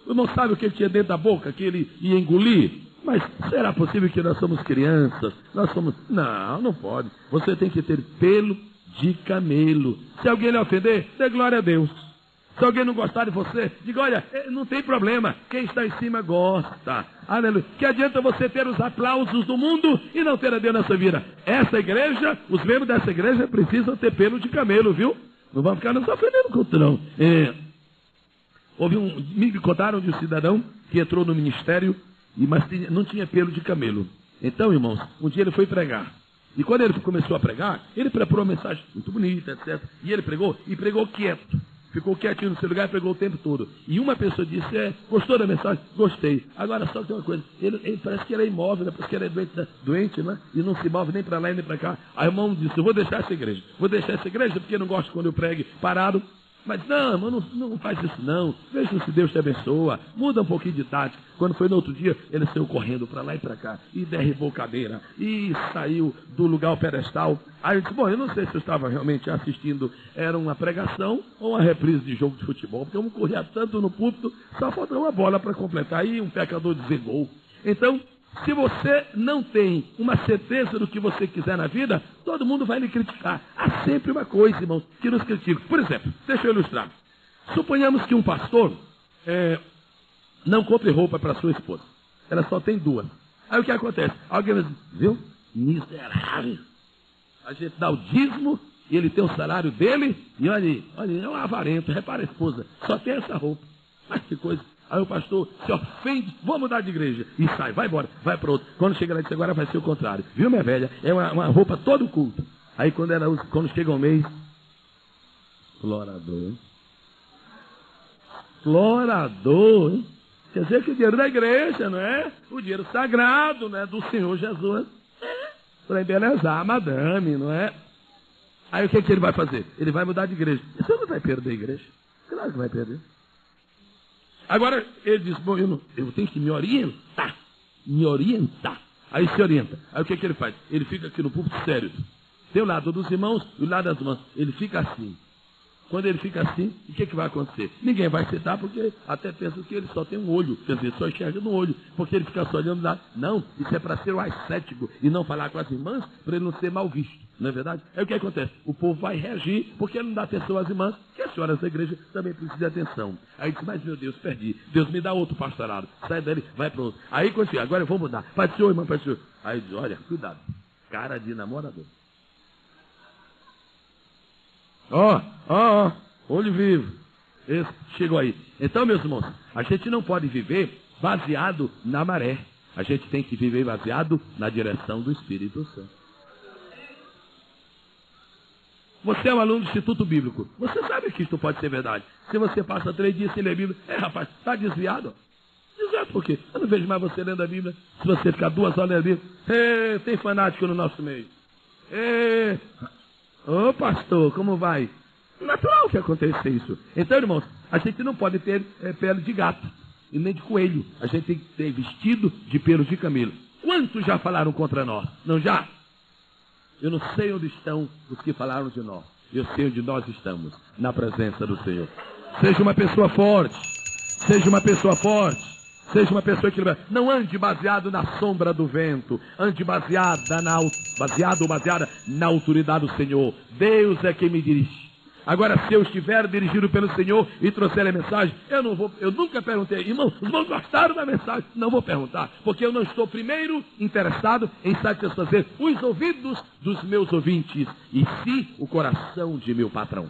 O irmão sabe o que ele tinha dentro da boca, que ele ia engolir? Mas será possível que nós somos crianças? Não pode. Você tem que ter pelo de camelo. Se alguém lhe ofender, dê glória a Deus. Se alguém não gostar de você, diga, olha, não tem problema. Quem está em cima gosta. Aleluia. Que adianta você ter os aplausos do mundo e não ter a Deus na sua vida? Essa igreja, os membros dessa igreja precisam ter pelo de camelo, viu? Não vamos ficar nos ofendendo com tudo, não. Me contaram de um cidadão que entrou no ministério, mas não tinha pelo de camelo. Então, irmãos, um dia ele foi pregar. E quando ele começou a pregar, ele preparou uma mensagem muito bonita, etc. E ele pregou quieto. Ficou quietinho no seu lugar e pregou o tempo todo. E uma pessoa disse, gostou da mensagem? Gostei. Agora só tem uma coisa, ele parece que ele é imóvel, parece que ele é doente, né? E não se move nem para lá e nem para cá. Aí o irmão disse, eu vou deixar essa igreja. Vou deixar essa igreja porque eu não gosto quando eu pregue parado. Mas não, irmão, não faz isso não. Veja se Deus te abençoa. Muda um pouquinho de tática. Quando foi no outro dia, ele saiu correndo para lá e para cá. E derribou cadeira. E saiu do lugar ao pedestal. Aí eu disse, eu não sei se eu estava realmente assistindo. Era uma pregação ou uma reprise de jogo de futebol. Porque eu não corria tanto no púlpito. Só faltou uma bola para completar. Aí um pecador dizer gol. Então, se você não tem uma certeza do que você quiser na vida, todo mundo vai lhe criticar. Há sempre uma coisa, irmãos, que nos critica. Por exemplo, deixa eu ilustrar. Suponhamos que um pastor não compre roupa para sua esposa. Ela só tem 2. Aí o que acontece? Alguém vai dizer, viu? Miserável. A gente dá o dízimo e ele tem o salário dele e olha, é um avarento. Repara a esposa, só tem essa roupa. Mas que coisa. Aí o pastor se ofende, vou mudar de igreja. E sai, vai embora, vai para outro. Quando chega lá, diz, agora vai ser o contrário. Viu, minha velha? É uma roupa todo culto. Aí quando chega o mês, florador, hein? Florador, hein? Quer dizer que o dinheiro da igreja, não é? O dinheiro sagrado, né? Do Senhor Jesus. Para embelezar a madame, não é? Aí o que ele vai fazer? Ele vai mudar de igreja. Você não vai perder a igreja? Claro que vai perder. Agora, ele diz, eu tenho que me orientar. Aí se orienta. Aí o que ele faz? Ele fica aqui no púlpito sério. Tem o lado dos irmãos e o lado das irmãs. Ele fica assim. Quando ele fica assim, o que vai acontecer? Ninguém vai sentar porque até pensa que ele só tem um olho. Quer dizer, só enxerga no olho. Porque ele fica só olhando lá. Não, isso é para ser o ascético e não falar com as irmãs para ele não ser mal visto. Não é verdade? Aí o que acontece? O povo vai reagir porque ele não dá atenção às irmãs, que as senhoras da igreja também precisam de atenção. Aí diz, mas meu Deus, perdi. Deus me dá outro pastorado. Sai dele, vai para outro. Aí quando chega, agora eu vou mudar. Pai do Senhor, irmão, Pai do Senhor. Aí diz, olha, cuidado. Cara de namorador. Olho vivo. Esse chegou aí. Então, meus irmãos, a gente não pode viver baseado na maré. A gente tem que viver baseado na direção do Espírito Santo. Você é um aluno do Instituto Bíblico. Você sabe que isso pode ser verdade. Se você passa 3 dias sem ler a Bíblia, rapaz, está desviado. Desviado por quê? Eu não vejo mais você lendo a Bíblia. Se você ficar 2 horas lendo a Bíblia, tem fanático no nosso meio. Ô pastor, como vai? Natural que aconteça isso. Então, irmãos, a gente não pode ter pele de gato e nem de coelho. A gente tem que ter vestido de pelos de camelo. Quantos já falaram contra nós? Não já? Eu não sei onde estão os que falaram de nós. Eu sei onde nós estamos, na presença do Senhor. Seja uma pessoa forte. Seja uma pessoa forte. Seja uma pessoa equilibrada. Não ande baseado na sombra do vento. Ande baseado ou baseada na autoridade do Senhor. Deus é quem me dirige. Agora, se eu estiver dirigido pelo Senhor e trouxer a mensagem, eu nunca perguntei, irmão, os irmãos gostaram da mensagem? Não vou perguntar, porque eu não estou primeiro interessado em satisfazer os ouvidos dos meus ouvintes, e sim o coração de meu patrão.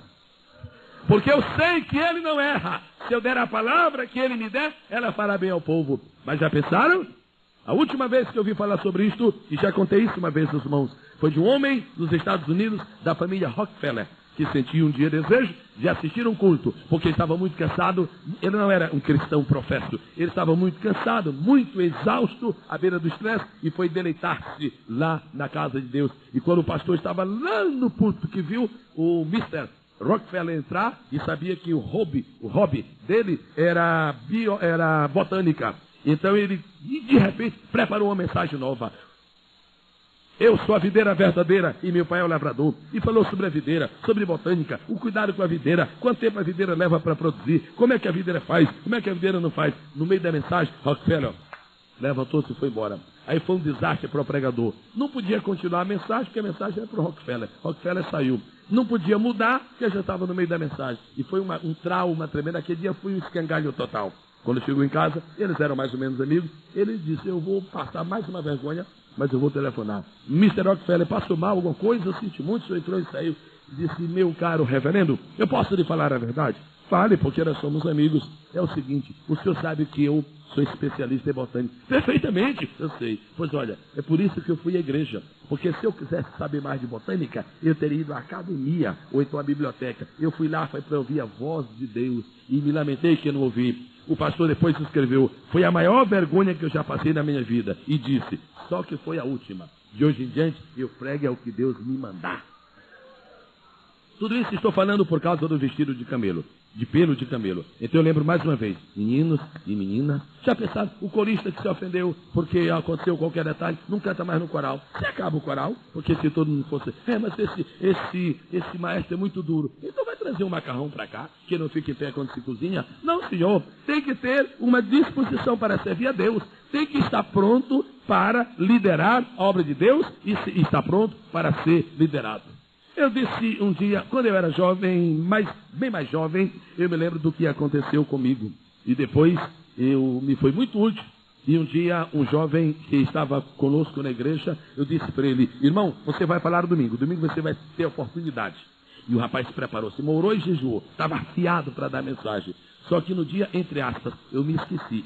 Porque eu sei que ele não erra. Se eu der a palavra que ele me der, ela fará bem ao povo. Mas já pensaram? A última vez que eu ouvi falar sobre isto, e já contei isso uma vez, irmãos, foi de um homem dos Estados Unidos, da família Rockefeller, que sentia um dia desejo de assistir um culto, porque ele estava muito cansado. Ele não era um cristão professo, ele estava muito cansado, muito exausto, à beira do estresse, e foi deleitar-se lá na casa de Deus. E quando o pastor estava lá no púlpito, que viu o Mr. Rockefeller entrar, e sabia que o hobby dele era botânica. Então ele, de repente, preparou uma mensagem nova. Eu sou a videira verdadeira e meu pai é o lavrador. E falou sobre a videira, sobre botânica, o cuidado com a videira, quanto tempo a videira leva para produzir, como é que a videira faz, como é que a videira não faz. No meio da mensagem, Rockefeller levantou-se e foi embora. Aí foi um desastre para o pregador. Não podia continuar a mensagem, porque a mensagem era para o Rockefeller. Rockefeller saiu. Não podia mudar, porque já estava no meio da mensagem. E foi um trauma tremendo. Aquele dia foi um escangalho total. Quando chegou em casa, eles eram mais ou menos amigos. Ele disse, eu vou passar mais uma vergonha, mas eu vou telefonar. Mr. Rockefeller, passou mal alguma coisa? Eu senti muito, o senhor entrou e saiu. Disse, meu caro reverendo, eu posso lhe falar a verdade? Fale, porque nós somos amigos. É o seguinte, o senhor sabe que eu sou especialista em botânica. Perfeitamente, eu sei. Pois olha, é por isso que eu fui à igreja. Porque se eu quisesse saber mais de botânica, eu teria ido à academia, ou então à biblioteca. Eu fui lá, foi para ouvir a voz de Deus, e me lamentei que eu não ouvi. O pastor depois escreveu, foi a maior vergonha que eu já passei na minha vida. E disse, só que foi a última. De hoje em diante, eu prego ao que Deus me mandar. Tudo isso estou falando por causa do vestido de camelo, de pelo de camelo. Então eu lembro mais uma vez, meninos e meninas, já pensaram, o corista que se ofendeu porque aconteceu qualquer detalhe, não canta mais no coral. Se acaba o coral, porque se todo mundo fosse, mas esse maestro é muito duro, então vai trazer um macarrão para cá, que não fique em pé quando se cozinha. Não, senhor, tem que ter uma disposição para servir a Deus, tem que estar pronto para liderar a obra de Deus e estar pronto para ser liderado. Eu disse um dia, quando eu era jovem, bem mais jovem, eu me lembro do que aconteceu comigo. E depois me foi muito útil. E um dia, um jovem que estava conosco na igreja, eu disse para ele, irmão, você vai falar domingo você vai ter oportunidade. E o rapaz se preparou, se morou e jejuou, estava afiado para dar mensagem. Só que no dia, entre aspas, eu me esqueci.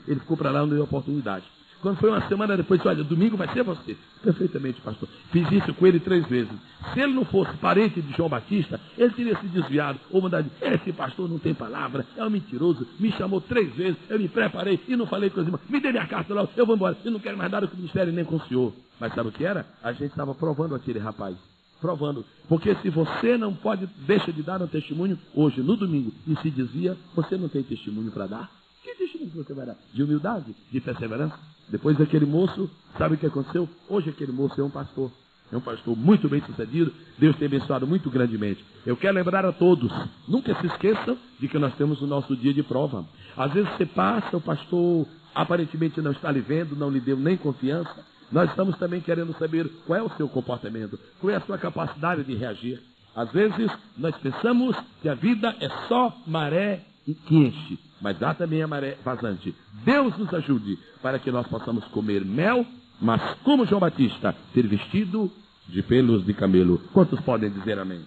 Ele ficou para lá e não deu oportunidade. Quando foi uma semana depois, olha, domingo vai ser você. Perfeitamente, pastor. Fiz isso com ele 3 vezes. Se ele não fosse parente de João Batista, ele teria se desviado. Ou mandado, esse pastor não tem palavra, é um mentiroso. Me chamou 3 vezes, eu me preparei e não falei com as irmãs. Me dê minha carta lá, eu vou embora. Eu não quero mais nada com o ministério nem com o senhor. Mas sabe o que era? A gente estava provando aquele rapaz. Provando. Porque se você não deixa de dar um testemunho, hoje, no domingo, e se desvia, você não tem testemunho para dar. Que testemunho você vai dar? De humildade? De perseverança? Depois daquele moço, sabe o que aconteceu? Hoje aquele moço é um pastor. É um pastor muito bem sucedido. Deus tem abençoado muito grandemente. Eu quero lembrar a todos, nunca se esqueçam de que nós temos o nosso dia de prova. Às vezes você passa, o pastor aparentemente não está lhe vendo, não lhe deu nem confiança. Nós estamos também querendo saber qual é o seu comportamento, qual é a sua capacidade de reagir. Às vezes nós pensamos que a vida é só maré que enche, mas há também a maré vazante. Deus nos ajude para que nós possamos comer mel, mas como João Batista, ser vestido de pelos de camelo. Quantos podem dizer amém?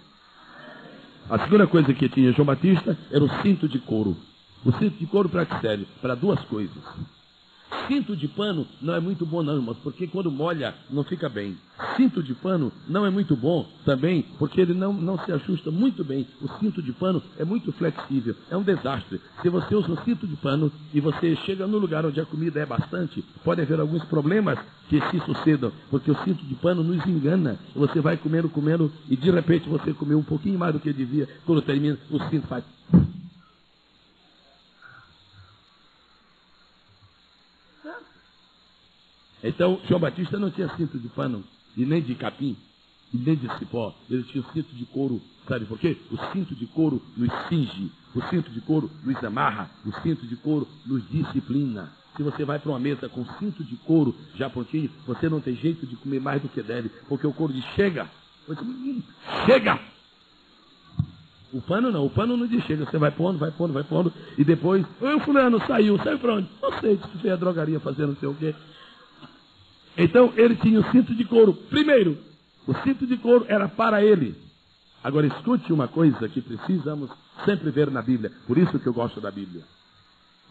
A segunda coisa que tinha João Batista era o cinto de couro. O cinto de couro para que serve? Para 2 coisas. Cinto de pano não é muito bom não, irmãos, porque quando molha não fica bem. Cinto de pano não é muito bom também, porque ele não se ajusta muito bem. O cinto de pano é muito flexível, é um desastre. Se você usa um cinto de pano e você chega no lugar onde a comida é bastante, pode haver alguns problemas que se sucedam, porque o cinto de pano nos engana. Você vai comendo e de repente você comeu um pouquinho mais do que devia. Quando termina, o cinto faz... Então, João Batista não tinha cinto de pano, e nem de capim, e nem de cipó. Ele tinha o cinto de couro. Sabe por quê? O cinto de couro nos cinge, o cinto de couro nos amarra, o cinto de couro nos disciplina. Se você vai para uma mesa com cinto de couro já prontinho, você não tem jeito de comer mais do que deve, porque o couro diz, chega! Chega! O pano não diz chega, você vai pondo, e depois, o fulano saiu para onde? Não sei, se foi a drogaria fazendo não sei o quê. Então, ele tinha o cinto de couro. Primeiro, o cinto de couro era para ele. Agora, escute uma coisa que precisamos sempre ver na Bíblia. Por isso que eu gosto da Bíblia.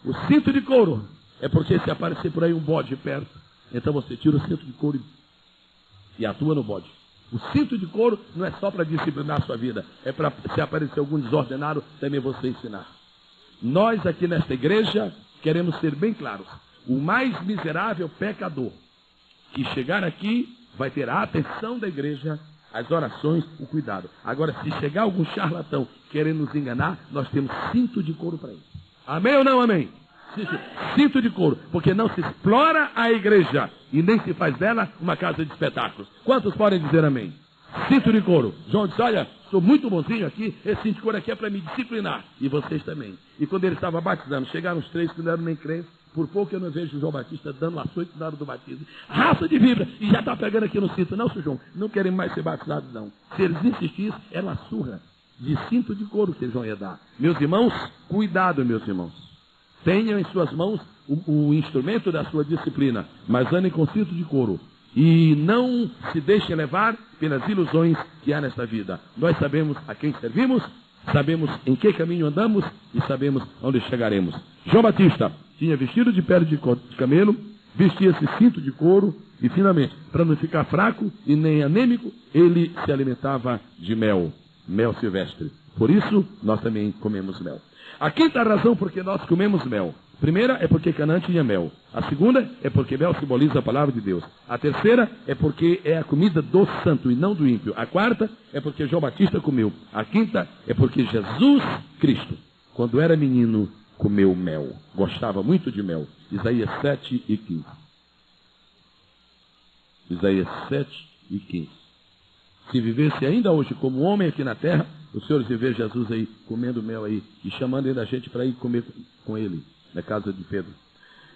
O cinto de couro É porque se aparecer por aí um bode perto, então você tira o cinto de couro e atua no bode. O cinto de couro não é só para disciplinar a sua vida, é para, se aparecer algum desordenado, também você ensinar. Nós aqui nesta igreja queremos ser bem claros. O mais miserável pecador que chegar aqui vai ter a atenção da igreja, as orações, o cuidado. Agora, se chegar algum charlatão querendo nos enganar, nós temos cinto de couro para ele. Amém ou não amém? Cinto de couro, porque não se explora a igreja e nem se faz dela uma casa de espetáculos. Quantos podem dizer amém? Cinto de couro. João disse, olha, sou muito bonzinho aqui, esse cinto de couro aqui é para me disciplinar. E vocês também. E quando ele estava batizando, chegaram os 3 que não eram nem crentes, por pouco eu não vejo o João Batista dando açoite na hora do batismo. Raça de vibra, e já está pegando aqui no cinto. Não, seu João, não querem mais ser batizados, não. Se eles insistissem, era uma surra de cinto de couro que eles vão dar. Meus irmãos, cuidado, meus irmãos. Tenham em suas mãos o instrumento da sua disciplina, mas andem com cinto de couro. E não se deixem levar pelas ilusões que há nesta vida. Nós sabemos a quem servimos, sabemos em que caminho andamos e sabemos onde chegaremos. João Batista tinha vestido de pele de camelo, vestia-se cinto de couro e, finalmente, para não ficar fraco e nem anêmico, ele se alimentava de mel silvestre. Por isso, nós também comemos mel. A quinta razão por que nós comemos mel. Primeira é porque Canaã tinha mel. A segunda é porque mel simboliza a palavra de Deus. A terceira é porque é a comida do santo e não do ímpio. A quarta é porque João Batista comeu. A quinta é porque Jesus Cristo, quando era menino, comeu mel. Gostava muito de mel. Isaías 7 e 15. Isaías 7 e 15. Se vivesse ainda hoje como homem aqui na terra, os senhores iam ver Jesus aí comendo mel aí e chamando ainda a gente para ir comer com ele na casa de Pedro.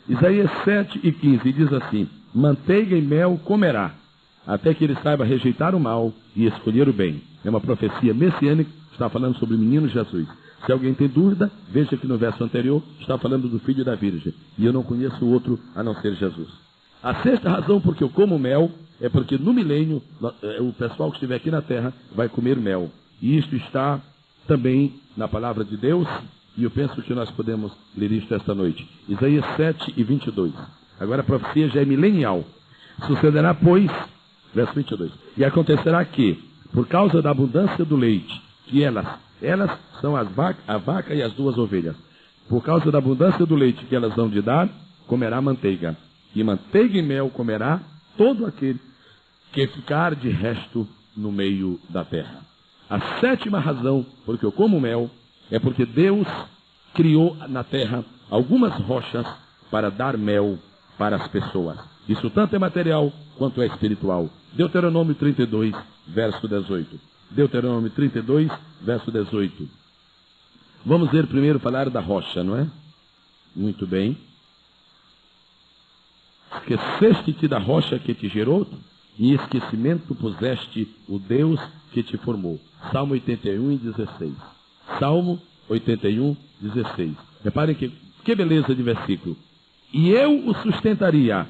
Isaías 7 e 15 diz assim: manteiga e mel comerá, até que ele saiba rejeitar o mal e escolher o bem. É uma profecia messiânica, está falando sobre o menino Jesus. Se alguém tem dúvida, veja que no verso anterior está falando do filho da Virgem. E eu não conheço outro a não ser Jesus. A sexta razão por que eu como mel é porque no milênio o pessoal que estiver aqui na terra vai comer mel. E isto está também na palavra de Deus. E eu penso que nós podemos ler isto esta noite. Isaías 7 e 22. Agora a profecia já é milenial. Sucederá, pois, verso 22. E acontecerá que, por causa da abundância do leite, que elas são a vaca e as 2 ovelhas. Por causa da abundância do leite que elas dão de dar, comerá manteiga. E manteiga e mel comerá todo aquele que ficar de resto no meio da terra. A sétima razão por que eu como mel é porque Deus criou na terra algumas rochas para dar mel para as pessoas. Isso tanto é material quanto é espiritual. Deuteronômio 32, verso 18. Deuteronômio 32, verso 18. Vamos ver primeiro falar da rocha, não é? Muito bem. Esqueceste-te da rocha que te gerou, e em esquecimento puseste o Deus que te formou. Salmo 81 e 16. Salmo 81, 16. Reparem que beleza de versículo. E eu o sustentaria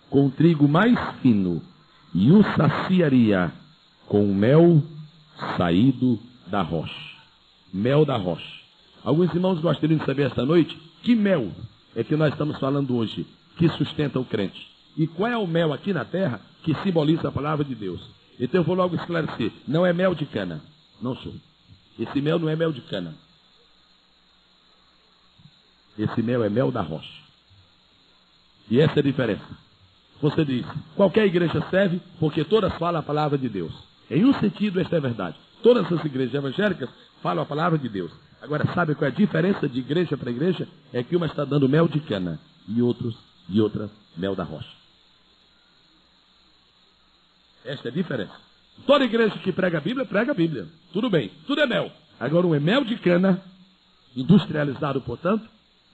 com trigo mais fino, e o saciaria com mel saído da rocha. Mel da rocha. Alguns irmãos gostariam de saber esta noite que mel é que nós estamos falando hoje, que sustenta o crente. E qual é o mel aqui na terra que simboliza a palavra de Deus? Então eu vou logo esclarecer. Não é mel de cana. Não sou. Esse mel não é mel de cana. Esse mel é mel da rocha. E essa é a diferença. Você diz, qualquer igreja serve porque todas falam a palavra de Deus. Em um sentido, esta é verdade. Todas as igrejas evangélicas falam a palavra de Deus. Agora, sabe qual é a diferença de igreja para igreja? É que uma está dando mel de cana e outra mel da rocha. Esta é a diferença. Toda igreja que prega a Bíblia. Tudo bem, tudo é mel. Agora um é mel de cana, industrializado, portanto,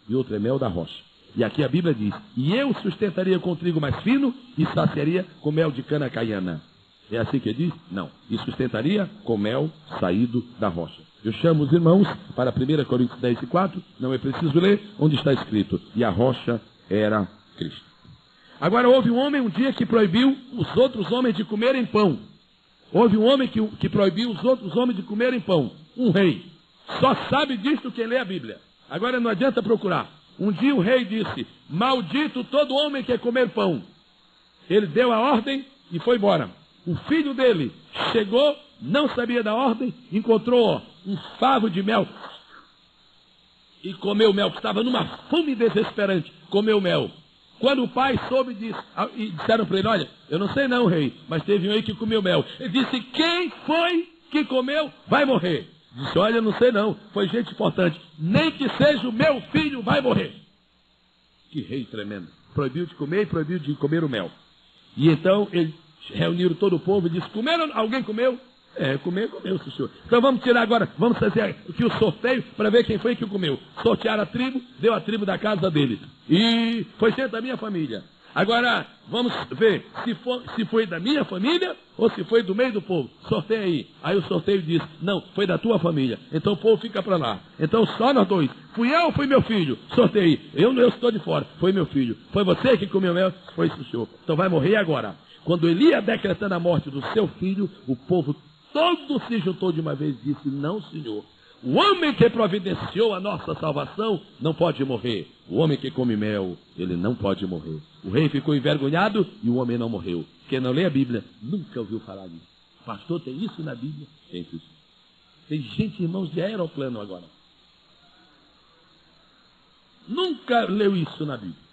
e outro é mel da rocha. E aqui a Bíblia diz, e eu sustentaria com trigo mais fino e saciaria com mel de cana caiana. É assim que ele diz? Não. E sustentaria com mel saído da rocha. Eu chamo os irmãos para 1 Coríntios 10 e 4, não é preciso ler, onde está escrito, e a rocha era Cristo. Agora houve um homem um dia que proibiu os outros homens de comerem pão. Houve um homem que proibiu os outros homens de comerem pão. Um rei. Só sabe disso quem lê a Bíblia. Agora não adianta procurar. Um dia o rei disse: maldito todo homem que comer pão. Ele deu a ordem e foi embora. O filho dele chegou, não sabia da ordem, encontrou um favo de mel e comeu mel, que estava numa fome desesperante, comeu mel. Quando o pai soube disso, e disseram para ele: olha, eu não sei não, rei, mas teve um aí que comeu mel. Ele disse: quem foi que comeu vai morrer. Disse: olha, eu não sei não, foi gente importante, nem que seja o meu filho vai morrer. Que rei tremendo. Proibiu de comer e proibiu de comer o mel. E então eles reuniram todo o povo e disse: comeram? Alguém comeu? Comeu, senhor. Então vamos tirar agora, vamos fazer aqui o sorteio para ver quem foi que comeu. Sortearam a tribo, deu a tribo da casa deles. E foi gente da minha família. Agora, vamos ver se foi da minha família ou se foi do meio do povo. Sorteia aí. Aí o sorteio diz: não, foi da tua família. Então o povo fica para lá. Então só nós dois. Fui eu ou foi meu filho? Sorteio. Eu estou de fora. Foi meu filho. Foi você que comeu mel? Foi isso, senhor. Então vai morrer agora. Quando ele ia decretando a morte do seu filho, o povo todo se juntou de uma vez e disse: não, senhor. O homem que providenciou a nossa salvação não pode morrer. O homem que come mel, ele não pode morrer. O rei ficou envergonhado e o homem não morreu. Quem não lê a Bíblia nunca ouviu falar disso. Pastor, tem isso na Bíblia? Tem isso. Tem gente, irmãos, de aeroplano agora. Nunca leu isso na Bíblia.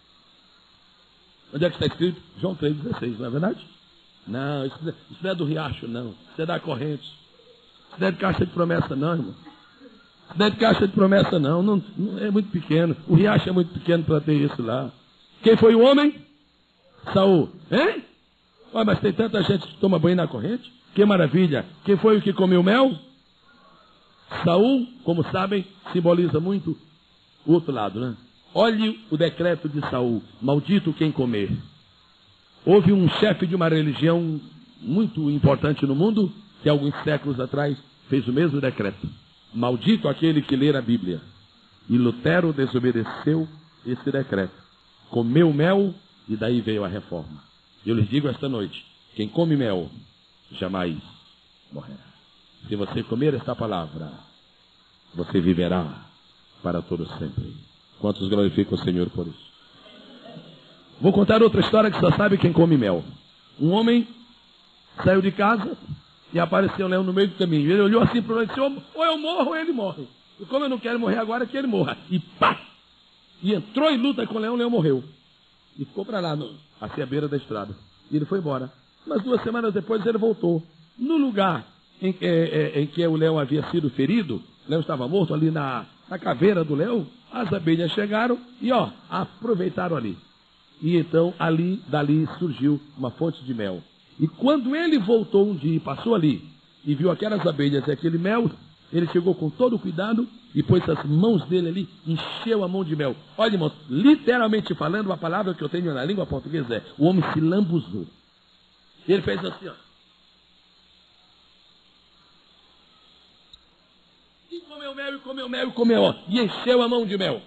Onde é que está escrito? João 3,16, não é verdade? Não, isso não é do riacho, não. Isso é da corrente. Isso não é de caixa de promessa, não, irmão. Isso não é de caixa de promessa, não. Não é muito pequeno. O riacho é muito pequeno para ter isso lá. Quem foi o homem? Saul. Hein? Olha, mas tem tanta gente que toma banho na corrente. Que maravilha. Quem foi o que comeu mel? Saul, como sabem, simboliza muito o outro lado, né? Olhe o decreto de Saul: maldito quem comer. Houve um chefe de uma religião muito importante no mundo, que alguns séculos atrás fez o mesmo decreto: maldito aquele que ler a Bíblia. E Lutero desobedeceu esse decreto, comeu mel e daí veio a reforma. Eu lhes digo esta noite: quem come mel jamais morrerá. Se você comer esta palavra, você viverá para todo sempre. Quantos glorificam o Senhor por isso? Vou contar outra história que só sabe quem come mel. Um homem saiu de casa e apareceu um leão no meio do caminho. Ele olhou assim para o leão e disse: ou eu morro ou ele morre. E como eu não quero morrer agora, que ele morra. E pá! E entrou em luta com o leão morreu. E ficou para lá, assim à beira da estrada. E ele foi embora. Mas 2 semanas depois ele voltou. No lugar em que o leão havia sido ferido, o leão estava morto ali na caveira do leão, as abelhas chegaram e aproveitaram ali. E então dali surgiu uma fonte de mel. E quando ele voltou um dia e passou ali e viu aquelas abelhas e aquele mel, ele chegou com todo o cuidado e pôs as mãos dele ali, encheu a mão de mel. Olha, irmãos, literalmente falando, uma palavra que eu tenho na língua portuguesa é: o homem se lambuzou. Ele fez assim, ó. E comeu mel, e comeu mel, e comeu, ó. E encheu a mão de mel.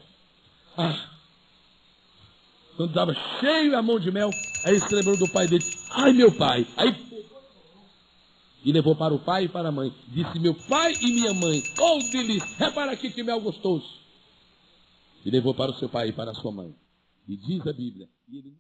Quando estava cheio a mão de mel, aí ele se lembrou do pai dele. Ai, meu pai. Aí e levou para o pai e para a mãe. Disse: meu pai e minha mãe, oh delícia, repara aqui que mel gostoso. E levou para o seu pai e para a sua mãe. E diz a Bíblia, e ele